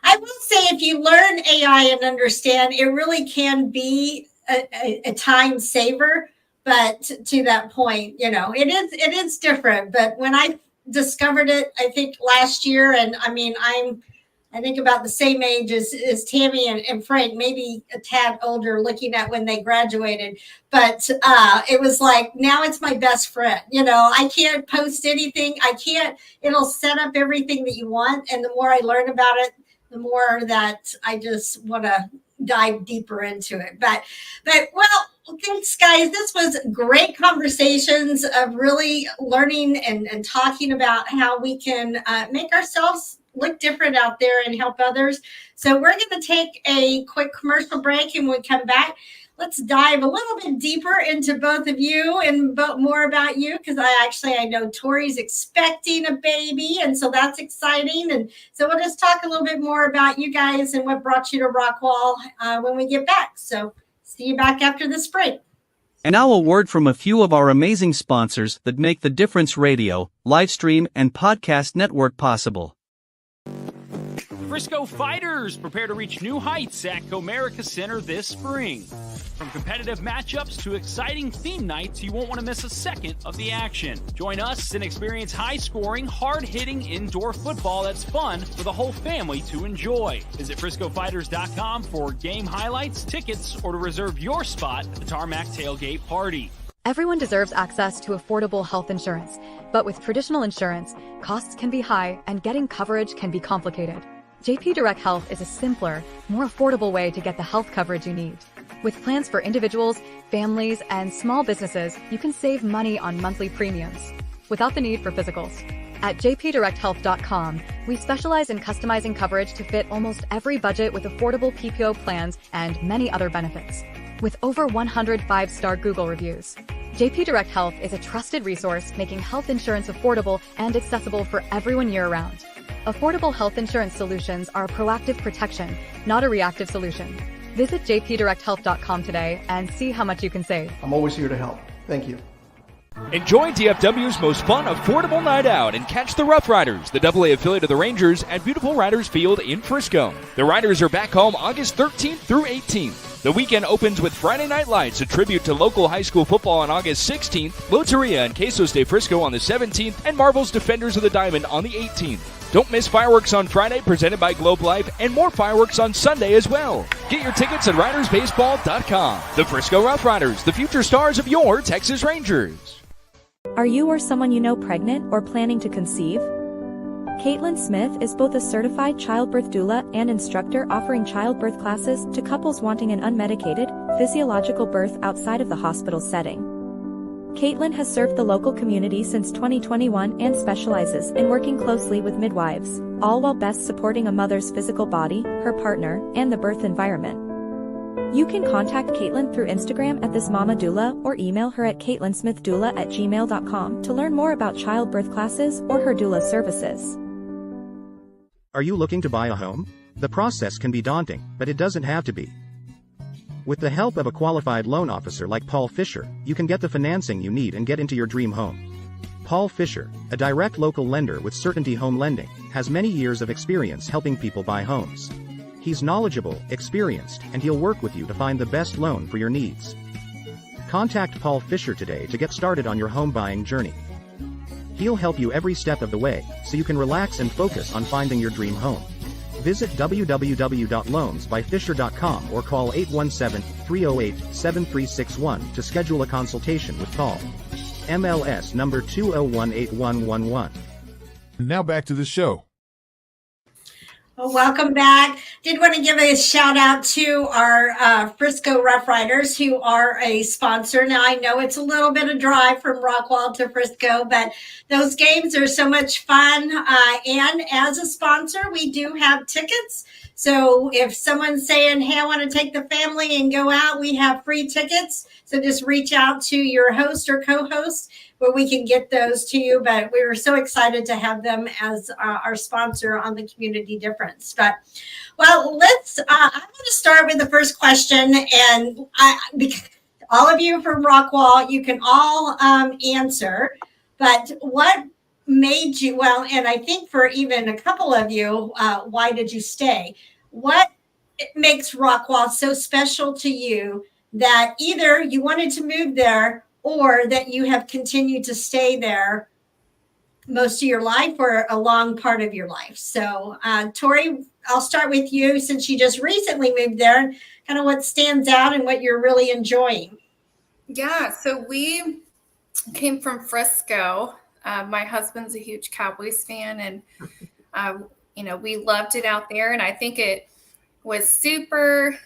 I will say, if you learn AI and understand, it really can be a time saver. But to that point, it is different. But when I discovered it, I think last year, and I think about the same age as Tammy and Frank, maybe a tad older, looking at when they graduated. But it was like, now it's my best friend. I can't post anything. It'll set up everything that you want. And the more I learn about it, the more that I just want to dive deeper into it. But thanks, guys. This was great conversations of really learning and talking about how we can make ourselves look different out there and help others. So we're going to take a quick commercial break, and when we come back, let's dive a little bit deeper into both of you and more about you, because I know Tori's expecting a baby, and so that's exciting. And so we'll just talk a little bit more about you guys and what brought you to Rockwall when we get back. So see you back after this break. And now a word from a few of our amazing sponsors that make the Difference Radio, live stream, and podcast network possible. Frisco Fighters prepare to reach new heights at Comerica Center this spring. From competitive matchups to exciting theme nights, you won't want to miss a second of the action. Join us and experience high-scoring, hard-hitting indoor football that's fun for the whole family to enjoy. Visit FriscoFighters.com for game highlights, tickets, or to reserve your spot at the Tarmac Tailgate Party. Everyone deserves access to affordable health insurance, but with traditional insurance, costs can be high and getting coverage can be complicated. JP Direct Health is a simpler, more affordable way to get the health coverage you need. With plans for individuals, families, and small businesses, you can save money on monthly premiums without the need for physicals. At jpdirecthealth.com, we specialize in customizing coverage to fit almost every budget with affordable PPO plans and many other benefits. With over 100 5-star Google reviews, JP Direct Health is a trusted resource making health insurance affordable and accessible for everyone year-round. Affordable health insurance solutions are a proactive protection, not a reactive solution. Visit jpdirecthealth.com today and see how much you can save. I'm always here to help. Thank you. Enjoy DFW's most fun, affordable night out and catch the Rough Riders, the AA affiliate of the Rangers, at Beautiful Riders Field in Frisco. The Riders are back home August 13th through 18th. The weekend opens with Friday Night Lights, a tribute to local high school football on August 16th, Loteria and Quesos de Frisco on the 17th, and Marvel's Defenders of the Diamond on the 18th. Don't miss fireworks on Friday, presented by Globe Life, and more fireworks on Sunday as well. Get your tickets at RidersBaseball.com. The Frisco Rough Riders, the future stars of your Texas Rangers. Are you or someone you know pregnant or planning to conceive? Caitlin Smith is both a certified childbirth doula and instructor offering childbirth classes to couples wanting an unmedicated, physiological birth outside of the hospital setting. Caitlin has served the local community since 2021 and specializes in working closely with midwives, all while best supporting a mother's physical body, her partner, and the birth environment. You can contact Caitlin through Instagram at thismamadoula or email her at caitlinsmithdoula@gmail.com to learn more about childbirth classes or her doula services. Are you looking to buy a home? The process can be daunting, but it doesn't have to be. With the help of a qualified loan officer like Paul Fisher, you can get the financing you need and get into your dream home. Paul Fisher, a direct local lender with Certainty Home Lending, has many years of experience helping people buy homes. He's knowledgeable, experienced, and he'll work with you to find the best loan for your needs. Contact Paul Fisher today to get started on your home buying journey. He'll help you every step of the way, so you can relax and focus on finding your dream home. Visit www.loansbyfisher.com or call 817-308-7361 to schedule a consultation with Paul. MLS number 2018111. Now back to the show. Well, welcome back. Did want to give a shout out to our Frisco Rough Riders, who are a sponsor. Now, I know it's a little bit of drive from Rockwall to Frisco, but those games are so much fun. And as a sponsor, we do have tickets. So if someone's saying, hey, I want to take the family and go out, we have free tickets. So just reach out to your host or co-host where we can get those to you. But we were so excited to have them as our sponsor on the Community Difference. But, well, I'm going to start with the first question. And all of you from Rockwall, you can all answer. But what made you, well, and I think for even a couple of you, why did you stay? What makes Rockwall so special to you that either you wanted to move there or that you have continued to stay there most of your life or a long part of your life? So, Tori, I'll start with you since you just recently moved there, and kind of what stands out and what you're really enjoying. Yeah, so we came from Frisco. My husband's a huge Cowboys fan, and we loved it out there. And I think it was super,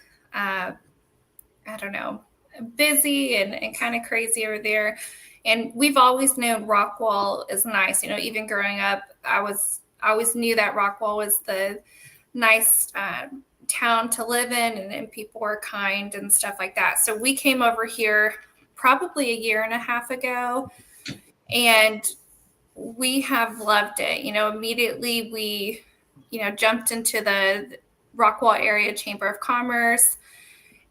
busy and kind of crazy over there. And we've always known Rockwall is nice. Even growing up, I always knew that Rockwall was the nice town to live in, and people were kind and stuff like that. So we came over here probably a year and a half ago, and we have loved it. Immediately we, jumped into the Rockwall Area Chamber of Commerce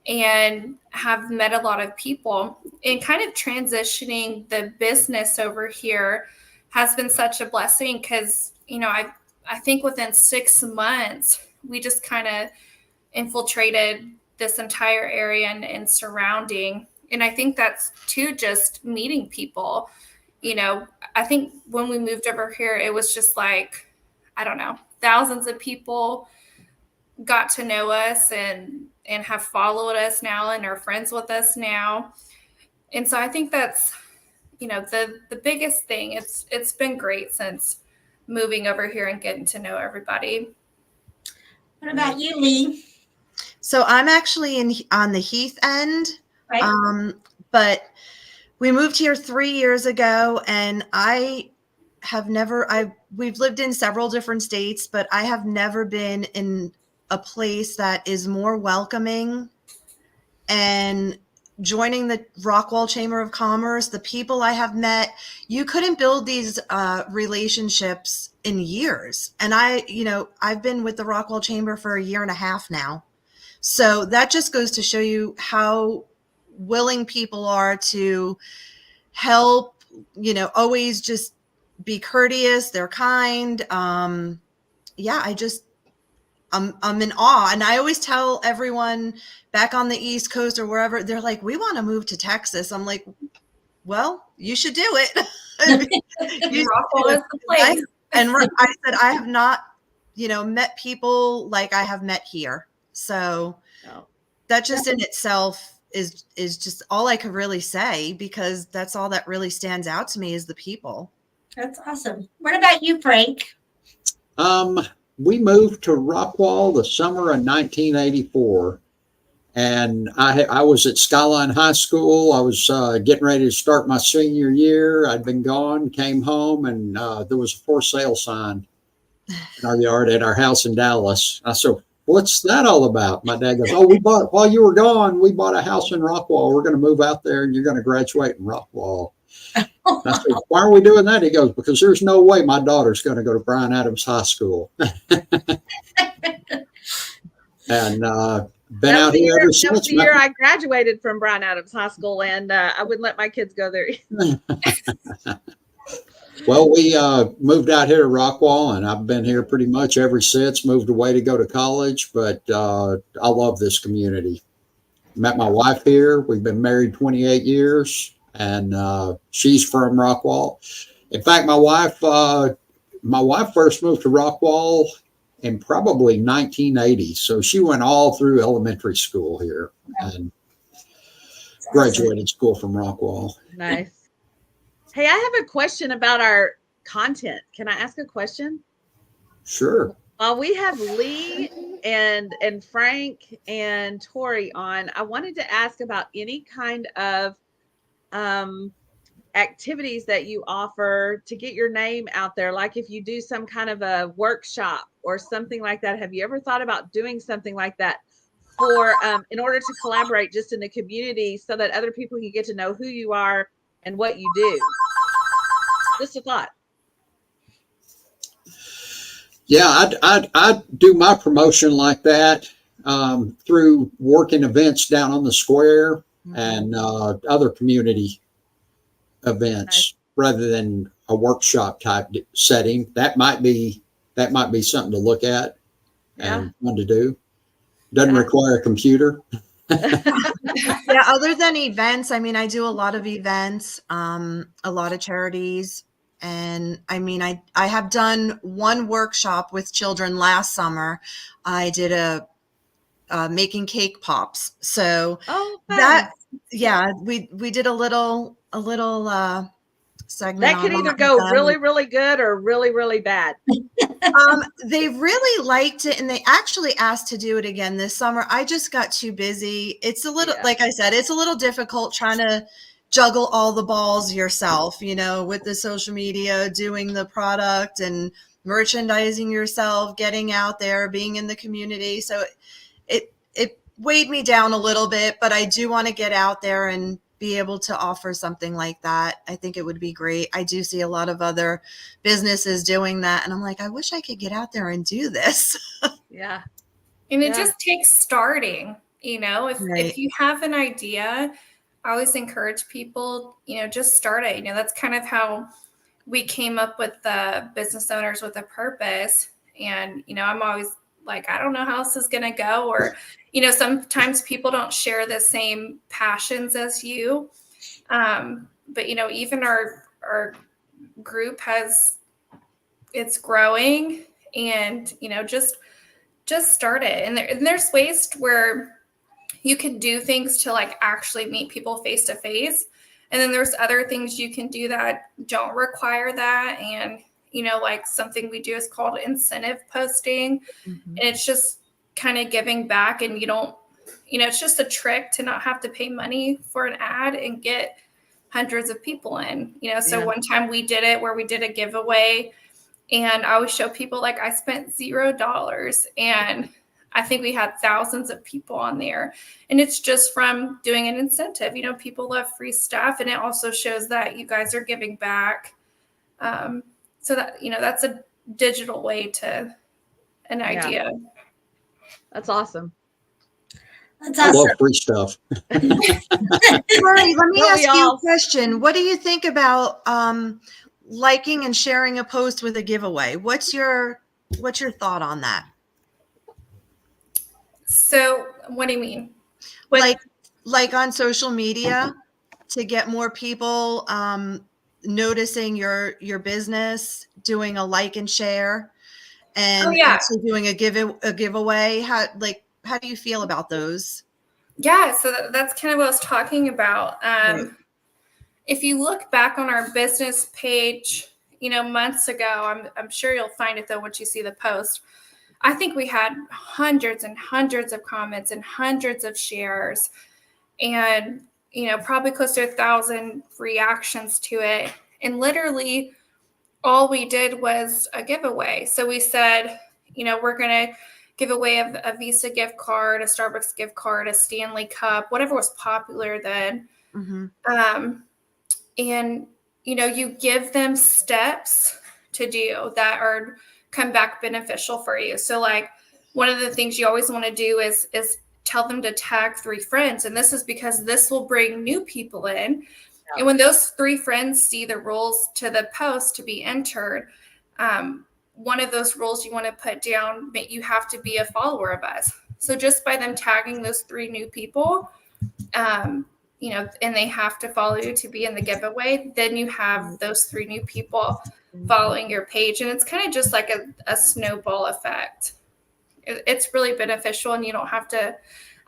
and have met a lot of people. And kind of transitioning the business over here has been such a blessing because, I think within 6 months, we just kind of infiltrated this entire area and surrounding. And I think that's too just meeting people. I think when we moved over here, it was just like, thousands of people got to know us and have followed us now and are friends with us now. And so I think that's, the biggest thing. It's been great since moving over here and getting to know everybody. What about you, Lee? So I'm actually on the Heath end, right. But we moved here 3 years ago, and we've lived in several different states, but I have never been in a place that is more welcoming. And joining the Rockwall Chamber of Commerce, the people I have met, you couldn't build these relationships in years. And I've been with the Rockwall Chamber for a year and a half now. So that just goes to show you how willing people are to help, always just be courteous. They're kind. I'm in awe. And I always tell everyone back on the East Coast or wherever, they're like, we want to move to Texas. I'm like, well, you should do it. Rockwall is the place. And I said, I have not, met people like I have met here. So that just in itself is just all I could really say, because that's all that really stands out to me is the people. That's awesome. What about you, Frank? We moved to Rockwall the summer of 1984. And I was at Skyline High School. I was getting ready to start my senior year. I'd been gone, came home, and there was a for sale sign in our yard at our house in Dallas. I said, "What's that all about?" My dad goes, "Oh, we bought, while you were gone, we bought a house in Rockwall. We're going to move out there and you're going to graduate in Rockwall." And I said, "Why are we doing that?" He goes, "Because there's no way my daughter's going to go to Bryan Adams High School." And been out here ever since. That was the year I graduated from Bryan Adams High School, and I wouldn't let my kids go there. Well, we moved out here to Rockwall, and I've been here pretty much ever since. Moved away to go to college, but I love this community. Met my wife here. We've been married 28 years, and she's from Rockwall. In fact, my wife first moved to Rockwall in probably 1980. So she went all through elementary school here and graduated school from Rockwall. Nice. Hey, I have a question about our content. Can I ask a question? Sure. While we have Lee and Frank and Tori on, I wanted to ask about any kind of activities that you offer to get your name out there. Like if you do some kind of a workshop or something like that, have you ever thought about doing something like that for in order to collaborate just in the community so that other people can get to know who you are and what you do? Just a thought. Yeah, I'd do my promotion like that through working events down on the square and other community events rather than a workshop type setting. That might be something to look at and fun to do. Doesn't require a computer. Yeah, other than events, I mean, I do a lot of events, a lot of charities. And I mean, I have done one workshop with children last summer. I did a making cake pops. So we did a little segment. That could either go really, really good or really, really bad. They really liked it, and they actually asked to do it again this summer. I just got too busy. It's a little, like I said, it's a little difficult trying to juggle all the balls yourself, you know, with the social media, doing the product and merchandising yourself, getting out there, being in the community. So it weighed me down a little bit, but I do want to get out there and be able to offer something like that. I think it would be great. I do see a lot of other businesses doing that, and I'm like, I wish I could get out there and do this. Yeah. And it just takes starting, you know, if you have an idea, I always encourage people, you know, just start it. You know, that's kind of how we came up with the Business Owners with a Purpose. And, you know, I'm always like, I don't know how this is going to go. Or, you know, sometimes people don't share the same passions as you. But, you know, even our group it's growing, and, you know, just start it. And there's ways where you can do things to like actually meet people face to face. And then there's other things you can do that don't require that. And, you know, like something we do is called incentive posting. And it's just kind of giving back, and you don't, you know, it's just a trick to not have to pay money for an ad and get hundreds of people in, you know. So one time we did it where we did a giveaway, and I always show people like I spent $0, and I think we had thousands of people on there. And it's just from doing an incentive. You know, people love free stuff, and it also shows that you guys are giving back. So that, you know, that's a digital way to an idea. That's awesome. That's awesome. I love free stuff. Tori, let me ask you a question. What do you think about liking and sharing a post with a giveaway? What's your thought on that? So what do you mean? Like on social media, to get more people noticing your business, doing a like and share, and actually doing a giveaway. How do you feel about those? Yeah, so that's kind of what I was talking about. If you look back on our business page, you know, months ago, I'm sure you'll find it though once you see the post. I think we had hundreds and hundreds of comments and hundreds of shares, and probably close to 1,000 reactions to it. And literally all we did was a giveaway. So we said, we're going to give away a Visa gift card, a Starbucks gift card, a Stanley Cup, whatever was popular then. Mm-hmm. And, you give them steps to do that are come back beneficial for you. So like one of the things you always want to do is tell them to tag 3 friends. And this is because this will bring new people in. Yeah. And when those 3 friends see the rules to the post to be entered, one of those rules you want to put down, you have to be a follower of us. So just by them tagging those 3 new people, and they have to follow you to be in the giveaway, then you have those 3 new people following your page. And it's kind of just like a snowball effect. It's really beneficial, and you don't have to,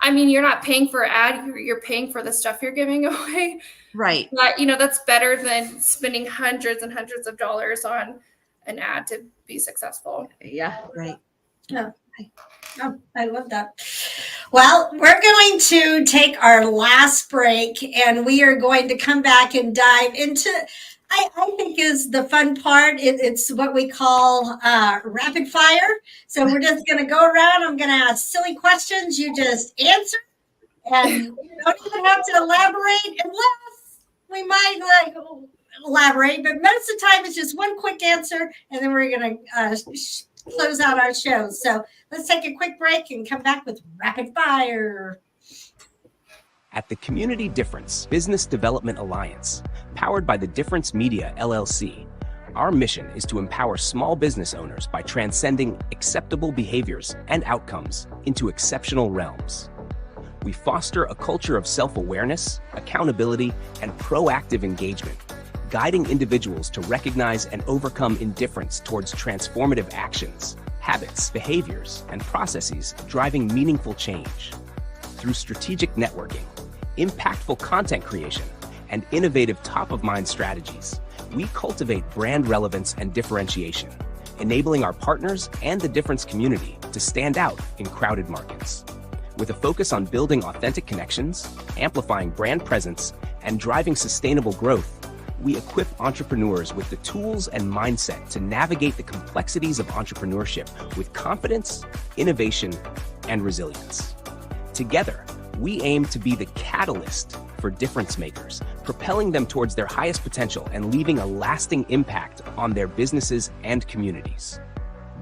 you're not paying for an ad, you're paying for the stuff you're giving away. Right. But, that's better than spending hundreds and hundreds of dollars on an ad to be successful. Yeah. Right. Oh, I love that. Well, we're going to take our last break, and we are going to come back and dive into, I think is the fun part. It's what we call rapid fire. So we're just going to go around. I'm going to ask silly questions. You just answer, and you don't even have to elaborate unless we might elaborate. But most of the time, it's just one quick answer, and then we're going to close out our show. So let's take a quick break and come back with rapid fire. At the Community Difference Business Development Alliance, powered by the Difference Media LLC, our mission is to empower small business owners by transcending acceptable behaviors and outcomes into exceptional realms. We foster a culture of self-awareness, accountability, and proactive engagement, guiding individuals to recognize and overcome indifference towards transformative actions, habits, behaviors, and processes driving meaningful change. Through strategic networking, impactful content creation, and innovative top-of-mind strategies, we cultivate brand relevance and differentiation, enabling our partners and the Difference community to stand out in crowded markets. With a focus on building authentic connections, amplifying brand presence, and driving sustainable growth, we equip entrepreneurs with the tools and mindset to navigate the complexities of entrepreneurship with confidence, innovation, and resilience. Together, we aim to be the catalyst for difference makers, propelling them towards their highest potential and leaving a lasting impact on their businesses and communities.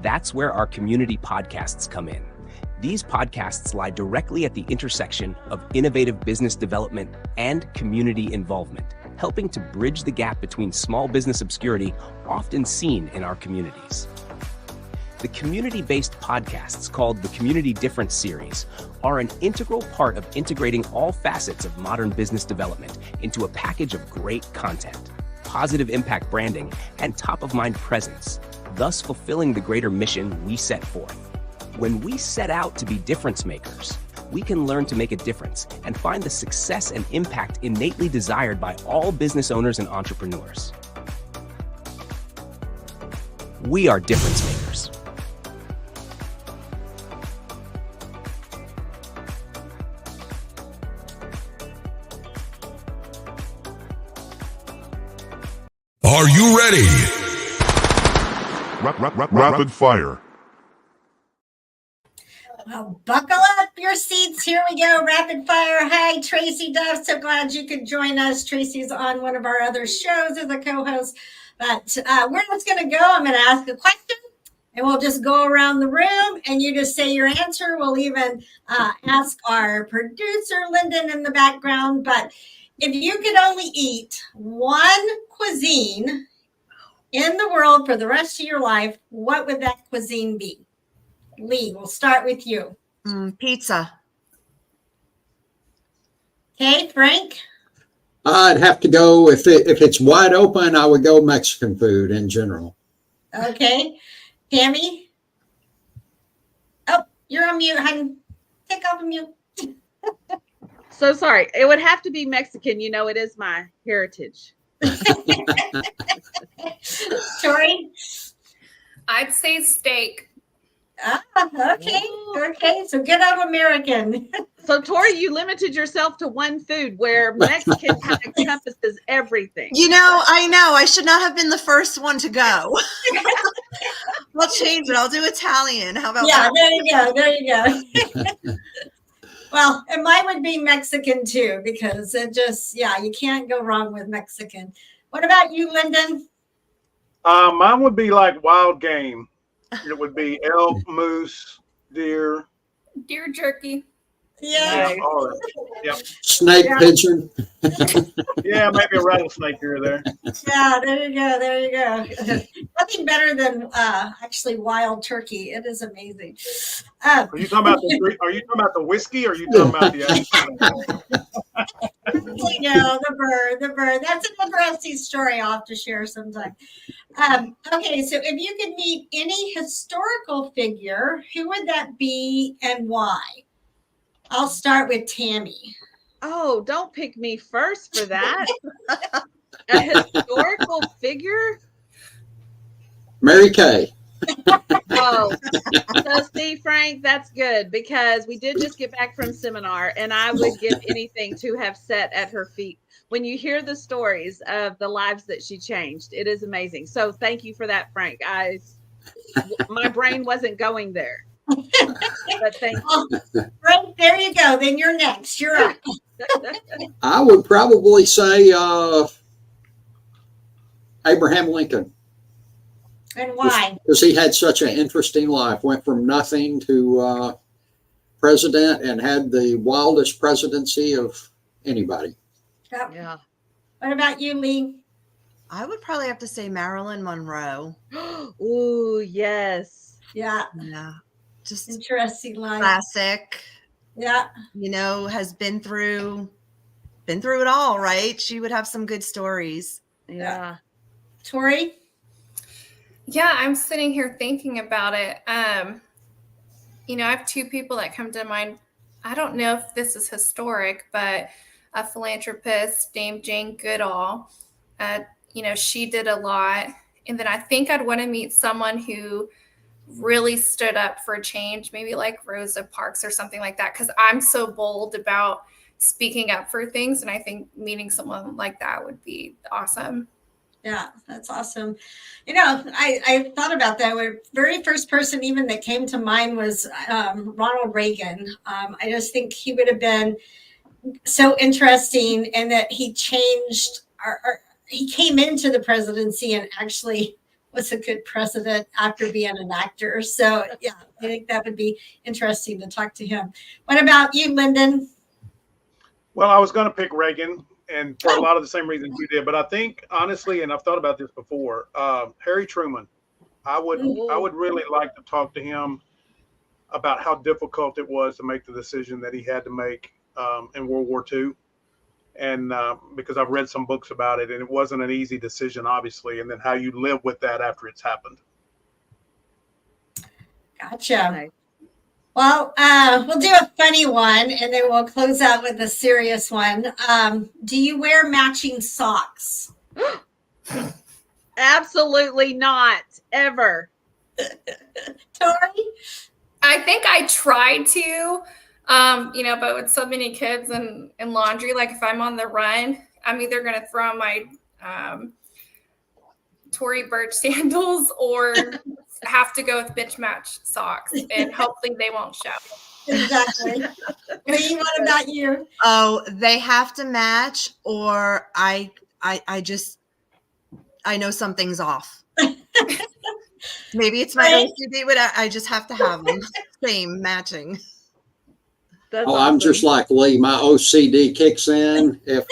That's where our community podcasts come in. These podcasts lie directly at the intersection of innovative business development and community involvement, helping to bridge the gap between small business obscurity often seen in our communities. The community-based podcasts called the Community Difference Series are an integral part of integrating all facets of modern business development into a package of great content, positive impact branding, and top-of-mind presence, thus fulfilling the greater mission we set forth. When we set out to be difference makers, we can learn to make a difference and find the success and impact innately desired by all business owners and entrepreneurs. We are difference makers. Are you ready? Rapid fire. Well, buckle up your seats. Here we go. Rapid fire. Hi, Tracy Duff. So glad you could join us. Tracy's on one of our other shows as a co-host. But we're just going to go. I'm going to ask a question, and we'll just go around the room, and you just say your answer. We'll even ask our producer, Lyndon, in the background. But if you could only eat one cuisine in the world for the rest of your life, what would that cuisine be? Lee, we'll start with you. Pizza. Okay, Frank? I'd have to go, if it's wide open, I would go Mexican food in general. Okay. Tammy? Oh, you're on mute, honey. Take off of mute. So sorry. It would have to be Mexican. It is my heritage. Tori? I'd say steak. Okay. Okay. So good old American. So Tori, you limited yourself to one food where Mexican kind of encompasses everything. You know, I know. I should not have been the first one to go. I'll change it. I'll do Italian. How about Yeah, that? there you go. There you go. Well, and mine would be Mexican too, because it just, yeah, you can't go wrong with Mexican. What about you, Lyndon? Mine would be like wild game. It would be elk, moose, deer. Deer jerky. Yeah. Yeah, all that. Yep. Snake pigeon. Yeah, maybe a rattlesnake here or there. Yeah, there you go. There you go. Nothing better than actually wild turkey. It is amazing. Are you talking about the whiskey, or are you talking about the No, the bird. That's an interesting story I'll have to share sometime. Okay, so if you could meet any historical figure, who would that be and why? I'll start with Tammy. Oh, don't pick me first for that. A historical figure? Mary Kay. Oh, so see, Frank, that's good because we did just get back from seminar and I would give anything to have sat at her feet. When you hear the stories of the lives that she changed, it is amazing. So thank you for that, Frank. My brain wasn't going there. But thank you. Right, there you go. Then you're next. You're up. I would probably say Abraham Lincoln. And why? Because he had such an interesting life. Went from nothing to president and had the wildest presidency of anybody. Yep. Yeah. What about you, Lee? I would probably have to say Marilyn Monroe. Ooh, yes. Yeah. Yeah. Just interesting life. Classic. Yeah. You know, has been through it all, right? She would have some good stories. Yeah. Tori? Yeah, I'm sitting here thinking about it. You know, I have two people that come to mind. I don't know if this is historic, but a philanthropist named Jane Goodall. You know, she did a lot. And then I think I'd want to meet someone who really stood up for change, maybe like Rosa Parks or something like that, because I'm so bold about speaking up for things. And I think meeting someone like that would be awesome. Yeah, that's awesome. You know, I thought about that. The very first person even that came to mind was Ronald Reagan. I just think he would have been so interesting in that he changed, he came into the presidency and actually was a good president after being an actor. So yeah, I think that would be interesting to talk to him. What about you, Lyndon? Well, I was going to pick Reagan, and for a lot of the same reasons you did. But I think, honestly, and I've thought about this before, Harry Truman. I would really like to talk to him about how difficult it was to make the decision that he had to make in World War II. And because I've read some books about it, and it wasn't an easy decision, obviously, and then how you live with that after it's happened. Gotcha. Nice. Well, we'll do a funny one, and then we'll close out with a serious one. Do you wear matching socks? Absolutely not, ever. Tori? I think I tried to, you know, but with so many kids and laundry, like if I'm on the run, I'm either going to throw on my Tory Burch sandals or have to go with bitch match socks, and hopefully they won't show. Exactly. Lee, what about you? Oh, they have to match, or I know something's off. Maybe it's my OCD, but I just have to have them same matching. That's I'm awesome. just like Lee. My OCD kicks in if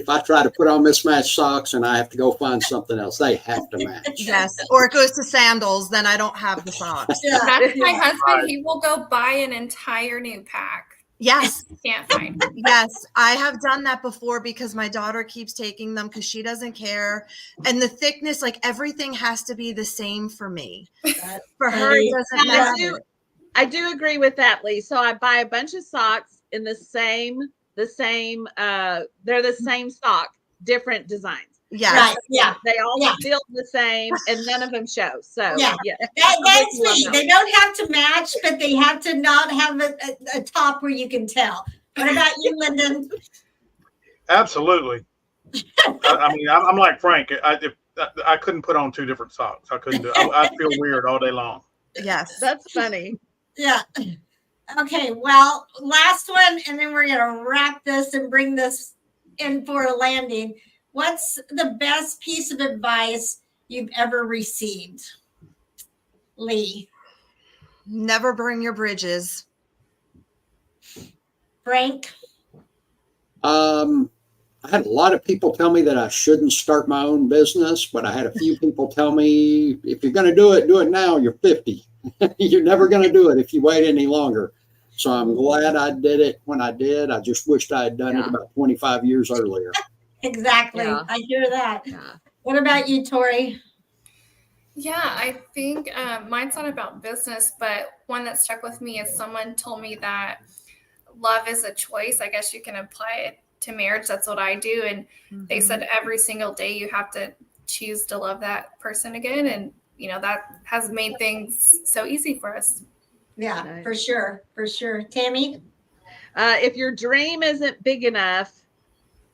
I try to put on mismatched socks and I have to go find something else. They have to match. Yes, or it goes to sandals, then I don't have the socks. Yeah. That's my husband. He will go buy an entire new pack. Yes. Can't find. Yes, I have done that before because my daughter keeps taking them because she doesn't care. And the thickness, like everything has to be the same for me. For her, it doesn't matter. I do agree with that, Lee. So I buy a bunch of socks in the same, they're the same sock, different designs. Yes. Right. Yeah. They all feel the same, and none of them show. So yeah, yeah, that's me. They don't have to match, but they have to not have a top where you can tell. What about you, Lyndon? Absolutely. I mean, I'm like Frank. I couldn't put on two different socks. I couldn't do it. I feel weird all day long. Yes. That's funny. Yeah. Okay. Well, last one, and then we're going to wrap this and bring this in for a landing. What's the best piece of advice you've ever received? Lee. Never burn your bridges. Frank. I had a lot of people tell me that I shouldn't start my own business, but I had a few people tell me, if you're going to do it now. You're 50. You're never going to do it if you wait any longer. So I'm glad I did it when I did. I just wished I had done it about 25 years earlier. Exactly. Yeah. I hear that. Yeah. What about you, Tori? Yeah, I think mine's not about business, but one that stuck with me is someone told me that love is a choice. I guess you can apply it to marriage. That's what I do. And they said every single day you have to choose to love that person again. And, you know, that has made things so easy for us. Yeah, Nice. for sure. For sure. Tammy? If your dream isn't big enough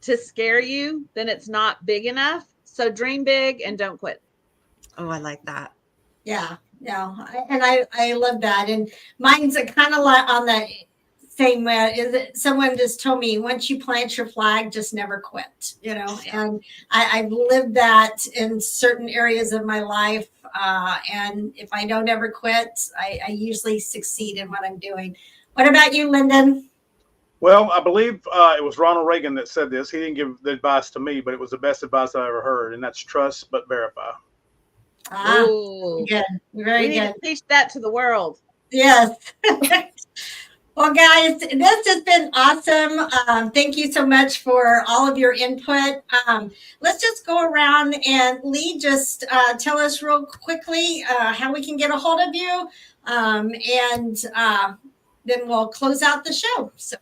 to scare you, then it's not big enough. So dream big and don't quit. Oh, I like that. Yeah. No, and I love that. And mine's kind of like on the same way. Is it someone just told me, once you plant your flag, just never quit, you know, and I've lived that in certain areas of my life. And if I don't ever quit, I usually succeed in what I'm doing. What about you, Lyndon? Well, I believe it was Ronald Reagan that said this. He didn't give the advice to me, but it was the best advice I ever heard, and that's trust but verify. Oh, good. Very we good. need to teach that to the world. Yes. Well, guys, this has been awesome. Thank you so much for all of your input. Let's just go around and Lee, just tell us real quickly how we can get a hold of you. And then we'll close out the show. So.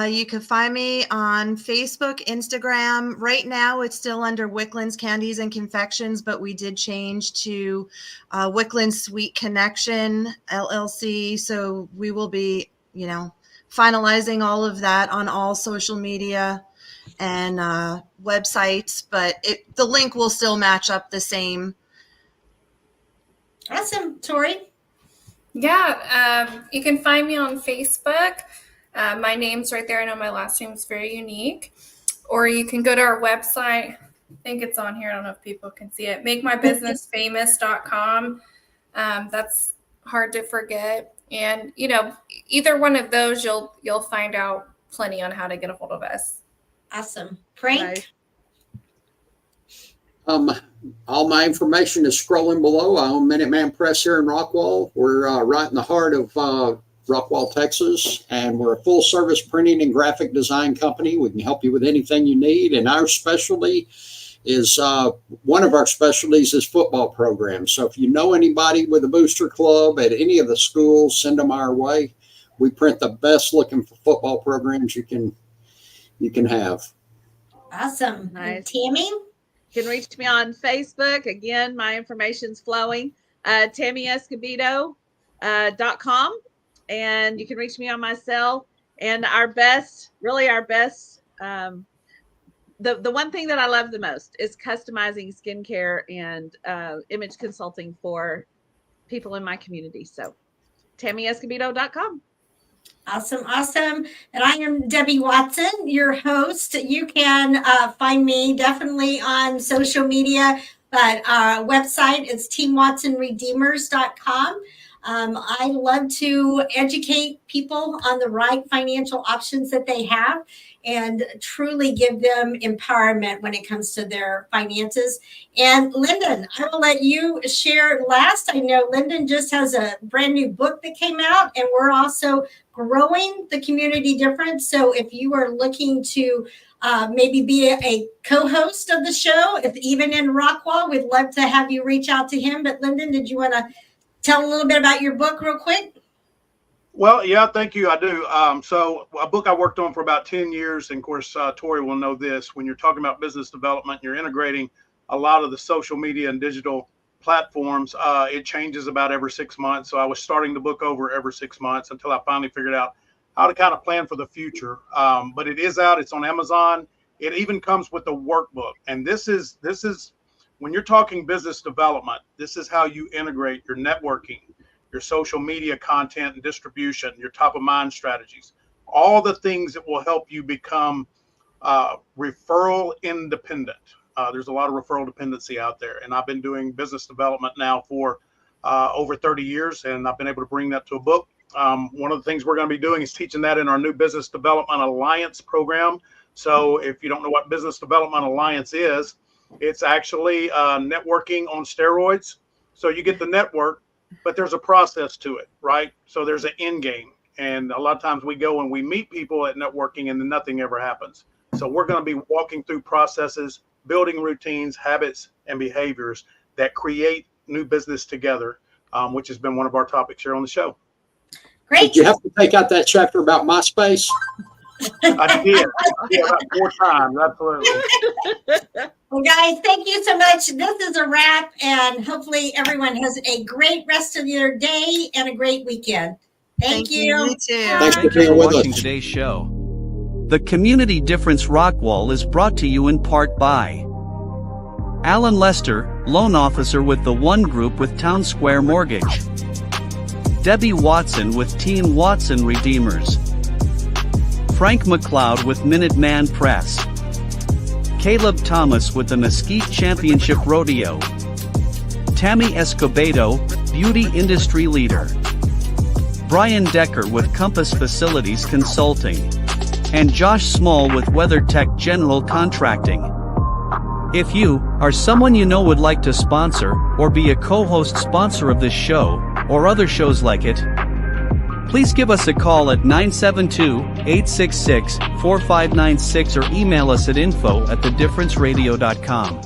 You can find me on Facebook, Instagram. Right now, it's still under Wickland's Candies and Confections, but we did change to Wickland Sweet Connection, LLC. So we will be, you know, finalizing all of that on all social media and websites, but the link will still match up the same. Awesome. Tori? Yeah, you can find me on Facebook. My name's right there. I know my last name is very unique. Or you can go to our website. I think it's on here. I don't know if people can see it. MakeMyBusinessFamous.com. That's hard to forget. And, you know, either one of those, you'll find out plenty on how to get a hold of us. Awesome. Frank? Right. All my information is scrolling below. I own Minuteman Press here in Rockwall. We're right in the heart of Rockwall, Texas, and we're a full service printing and graphic design company. We can help you with anything you need. And our specialty is one of our specialties is football programs. So if you know anybody with a booster club at any of the schools, send them our way. We print the best looking football programs you can have. Awesome. Nice. And Tammy? You can reach me on Facebook. Again, my information's flowing. TammyEscobedo.com. And you can reach me on my cell. And our best, the one thing that I love the most is customizing skincare and image consulting for people in my community. So TammyEscobedo.com. Awesome. Awesome. And I am Debbie Watson, your host. You can find me definitely on social media, but our website is teamwatsonredeemers.com. I love to educate people on the right financial options that they have and truly give them empowerment when it comes to their finances. And Lyndon, I will let you share last. I know Lyndon just has a brand new book that came out, and we're also growing the Community Difference. So if you are looking to maybe be a co-host of the show, if even in Rockwall, we'd love to have you reach out to him. But Lyndon, did you want to tell a little bit about your book real quick? Well, yeah, thank you. I do. So a book I worked on for about 10 years. And of course, Tori will know this. When you're talking about business development, you're integrating a lot of the social media and digital platforms. It changes about every 6 months. So I was starting the book over every 6 months until I finally figured out how to kind of plan for the future. But it is out. It's on Amazon. It even comes with a workbook. And this is when you're talking business development, this is how you integrate your networking, your social media content and distribution, your top of mind strategies, all the things that will help you become referral independent. There's a lot of referral dependency out there. And I've been doing business development now for over 30 years, and I've been able to bring that to a book. One of the things we're going to be doing is teaching that in our new Business Development Alliance program. So if you don't know what Business Development Alliance is, it's actually networking on steroids. So you get the network, but there's a process to it, right? So there's an end game. And a lot of times we go and we meet people at networking and then nothing ever happens. So we're going to be walking through processes, building routines, habits, and behaviors that create new business together, which has been one of our topics here on the show. Great. Did you have to take out that chapter about MySpace? I did. Yeah, about 4 times. Absolutely. Well, guys, thank you so much. This is a wrap, and hopefully everyone has a great rest of your day and a great weekend. Thank you. You too. Thanks Thank for you being for with watching us. today's show. The Community Difference Rockwall is brought to you in part by Alan Lester, loan officer with the One Group with Town Square Mortgage, Debbie Watson with Team Watson Redeemers, Frank McLeod with Minuteman Press, Caleb Thomas with the Mesquite Championship Rodeo, Tammy Escobedo, beauty industry leader, Brian Decker with Compass Facilities Consulting, and Josh Small with WeatherTech General Contracting. If you, or someone you know would like to sponsor, or be a co-host sponsor of this show, or other shows like it, please give us a call at 972-866-4596 or email us at info@thedifferenceradio.com.